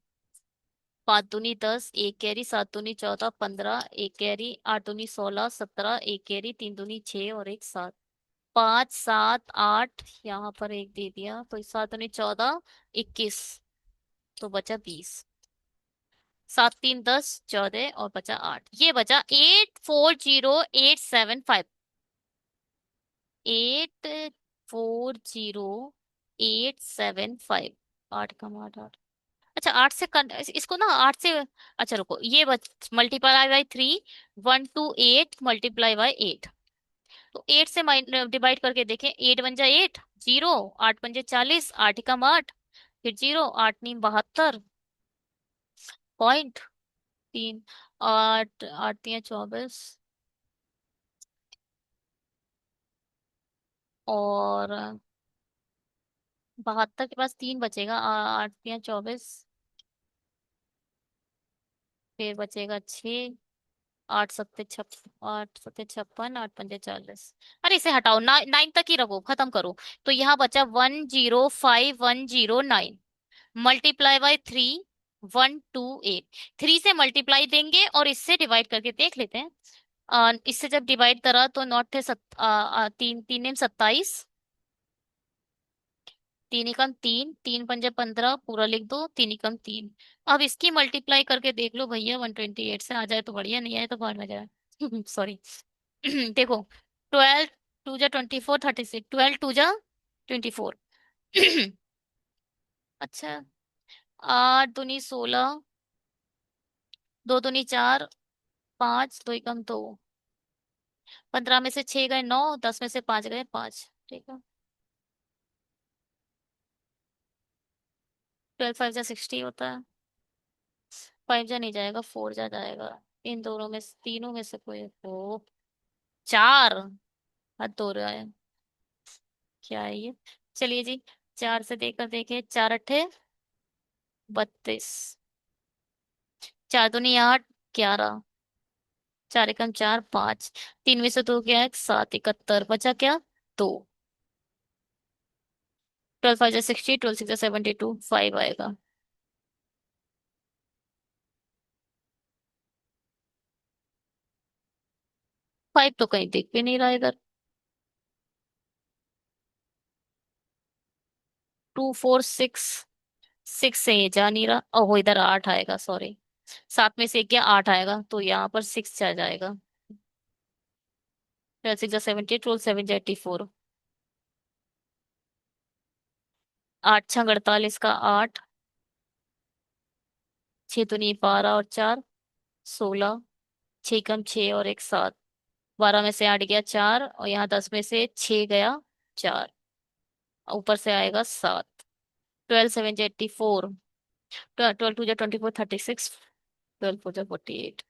5 दूनी 10, 1 कैरी, 7 दूनी 14 15, 1 कैरी, 8 दूनी 16 17, 1 कैरी, 3 दूनी 6 और 1 7, 5 7 8, यहाँ पर एक दे दिया, तो 7 दूनी 14 21, तो बचा 20। सात तीन 10, 14 और बचा 8, ये बचा 840875। 840875। आठ कम आठ आठ। अच्छा, आठ से इसको ना आठ से। अच्छा रुको, ये मल्टीप्लाई बाई 3। 128 multiply by 8। तो 8 से डिवाइड करके देखें, 8 बन जाए 8, 0। 8 पंजे 40, 8 कम 8, फिर 0, 8 नीम 72 पॉइंट 3। 8 8 3 24, और 72 के पास 3 बचेगा। 8 3 24, फिर बचेगा 6। 8 7 56, 8 पंजे 40। अरे इसे हटाओ, 9 तक ही रखो, खत्म करो। तो यहाँ बचा 105109 मल्टीप्लाई बाई 3। 128। 3 से मल्टीप्लाई देंगे और इससे डिवाइड करके देख लेते हैं। इससे जब डिवाइड करा तो नॉट थे तीन तीन एम 27। तीन एकम तीन, तीन पंजे 15, पूरा लिख दो, तीन एकम तीन। अब इसकी मल्टीप्लाई करके देख लो भैया, 128 से आ जाए तो बढ़िया, नहीं आए तो बाहर में जाए। सॉरी। देखो, 12 टू जा 24, 36, 12 टू जा 24। अच्छा, 8 दूनी 16, दो दूनी 4, 5 दो एकम 2। 15 में से 6 गए 9, 10 में से 5 गए 5। ठीक है। 12 5 जा 60 होता है। 5 जा नहीं जाएगा, 4 जा जाएगा। इन दोनों में तीनों में से कोई हो। 4। हद हो रहा है। क्या है ये? चलिए जी, 4 से देकर देखे, 4 अट्ठे 32। 4 दूनी 8, 11। 4 एकम 4, 5। 3 में से 2 क्या है? 7 71, बचा क्या? 2। 12 5 जा 60, 12 6 जा 72, 5 आएगा। 5 तो कहीं दिख भी नहीं रहा इधर। 2 4 6। 6 से ये जा नहीं रहा, ओहो इधर 8 आएगा, सॉरी। 7 में से एक क्या 8 आएगा, तो यहाँ पर 6 आ जाएगा। 12 6 जा 70, 12 7 जा 84। 8 6 48 का 8। 6 तो नहीं, 12 और 4 16। 6 कम 6 और एक 7। 12 में से 8 गया 4, और यहाँ 10 में से 6 गया 4। ऊपर से आएगा 7। 12 7 जा 84। 12 2 जा 24, 36। 12 4 जा 48।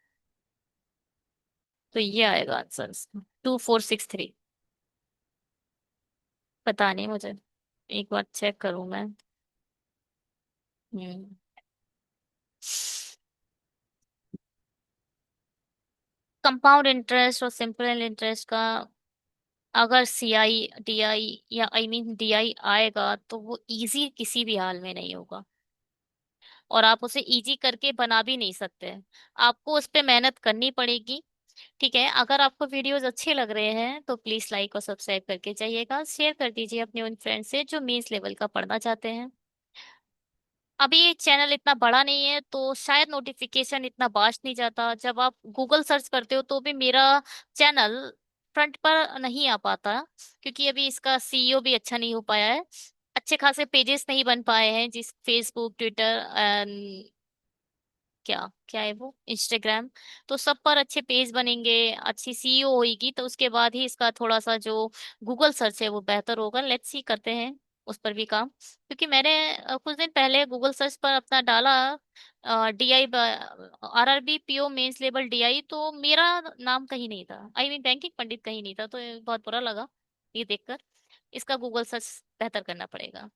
तो ये आएगा आंसर। 2463। पता नहीं मुझे, एक बार चेक करूं मैं। हम्म। कंपाउंड इंटरेस्ट और सिंपल इंटरेस्ट का, अगर सीआई डीआई या आई मीन डीआई आएगा तो वो इजी किसी भी हाल में नहीं होगा, और आप उसे इजी करके बना भी नहीं सकते। आपको उस पे मेहनत करनी पड़ेगी। ठीक है, अगर आपको वीडियोस अच्छे लग रहे हैं तो प्लीज लाइक और सब्सक्राइब करके जाइएगा, शेयर कर दीजिए अपने उन फ्रेंड से जो मेंस लेवल का पढ़ना चाहते हैं। अभी ये चैनल इतना बड़ा नहीं है तो शायद नोटिफिकेशन इतना बास्ट नहीं जाता, जब आप गूगल सर्च करते हो तो भी मेरा चैनल फ्रंट पर नहीं आ पाता, क्योंकि अभी इसका सीईओ भी अच्छा नहीं हो पाया है। अच्छे खासे पेजेस नहीं बन पाए हैं, जिस फेसबुक ट्विटर, क्या क्या है वो, इंस्टाग्राम। तो सब पर अच्छे पेज बनेंगे, अच्छी सीईओ होगी, तो उसके बाद ही इसका थोड़ा सा जो गूगल सर्च है वो बेहतर होगा। लेट्स सी, करते हैं उस पर भी काम। क्योंकि मैंने कुछ दिन पहले गूगल सर्च पर अपना डाला, DI RRB PO mains level DI, तो मेरा नाम कहीं नहीं था, आई मीन बैंकिंग पंडित कहीं नहीं था, तो ये बहुत बुरा लगा ये देखकर। इसका गूगल सर्च बेहतर करना पड़ेगा।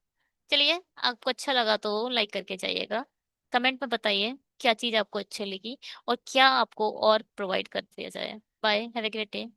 चलिए, आपको अच्छा लगा तो लाइक करके जाइएगा। कमेंट में बताइए क्या चीज़ आपको अच्छी लगी और क्या आपको और प्रोवाइड कर दिया जाए। Bye, have a great day.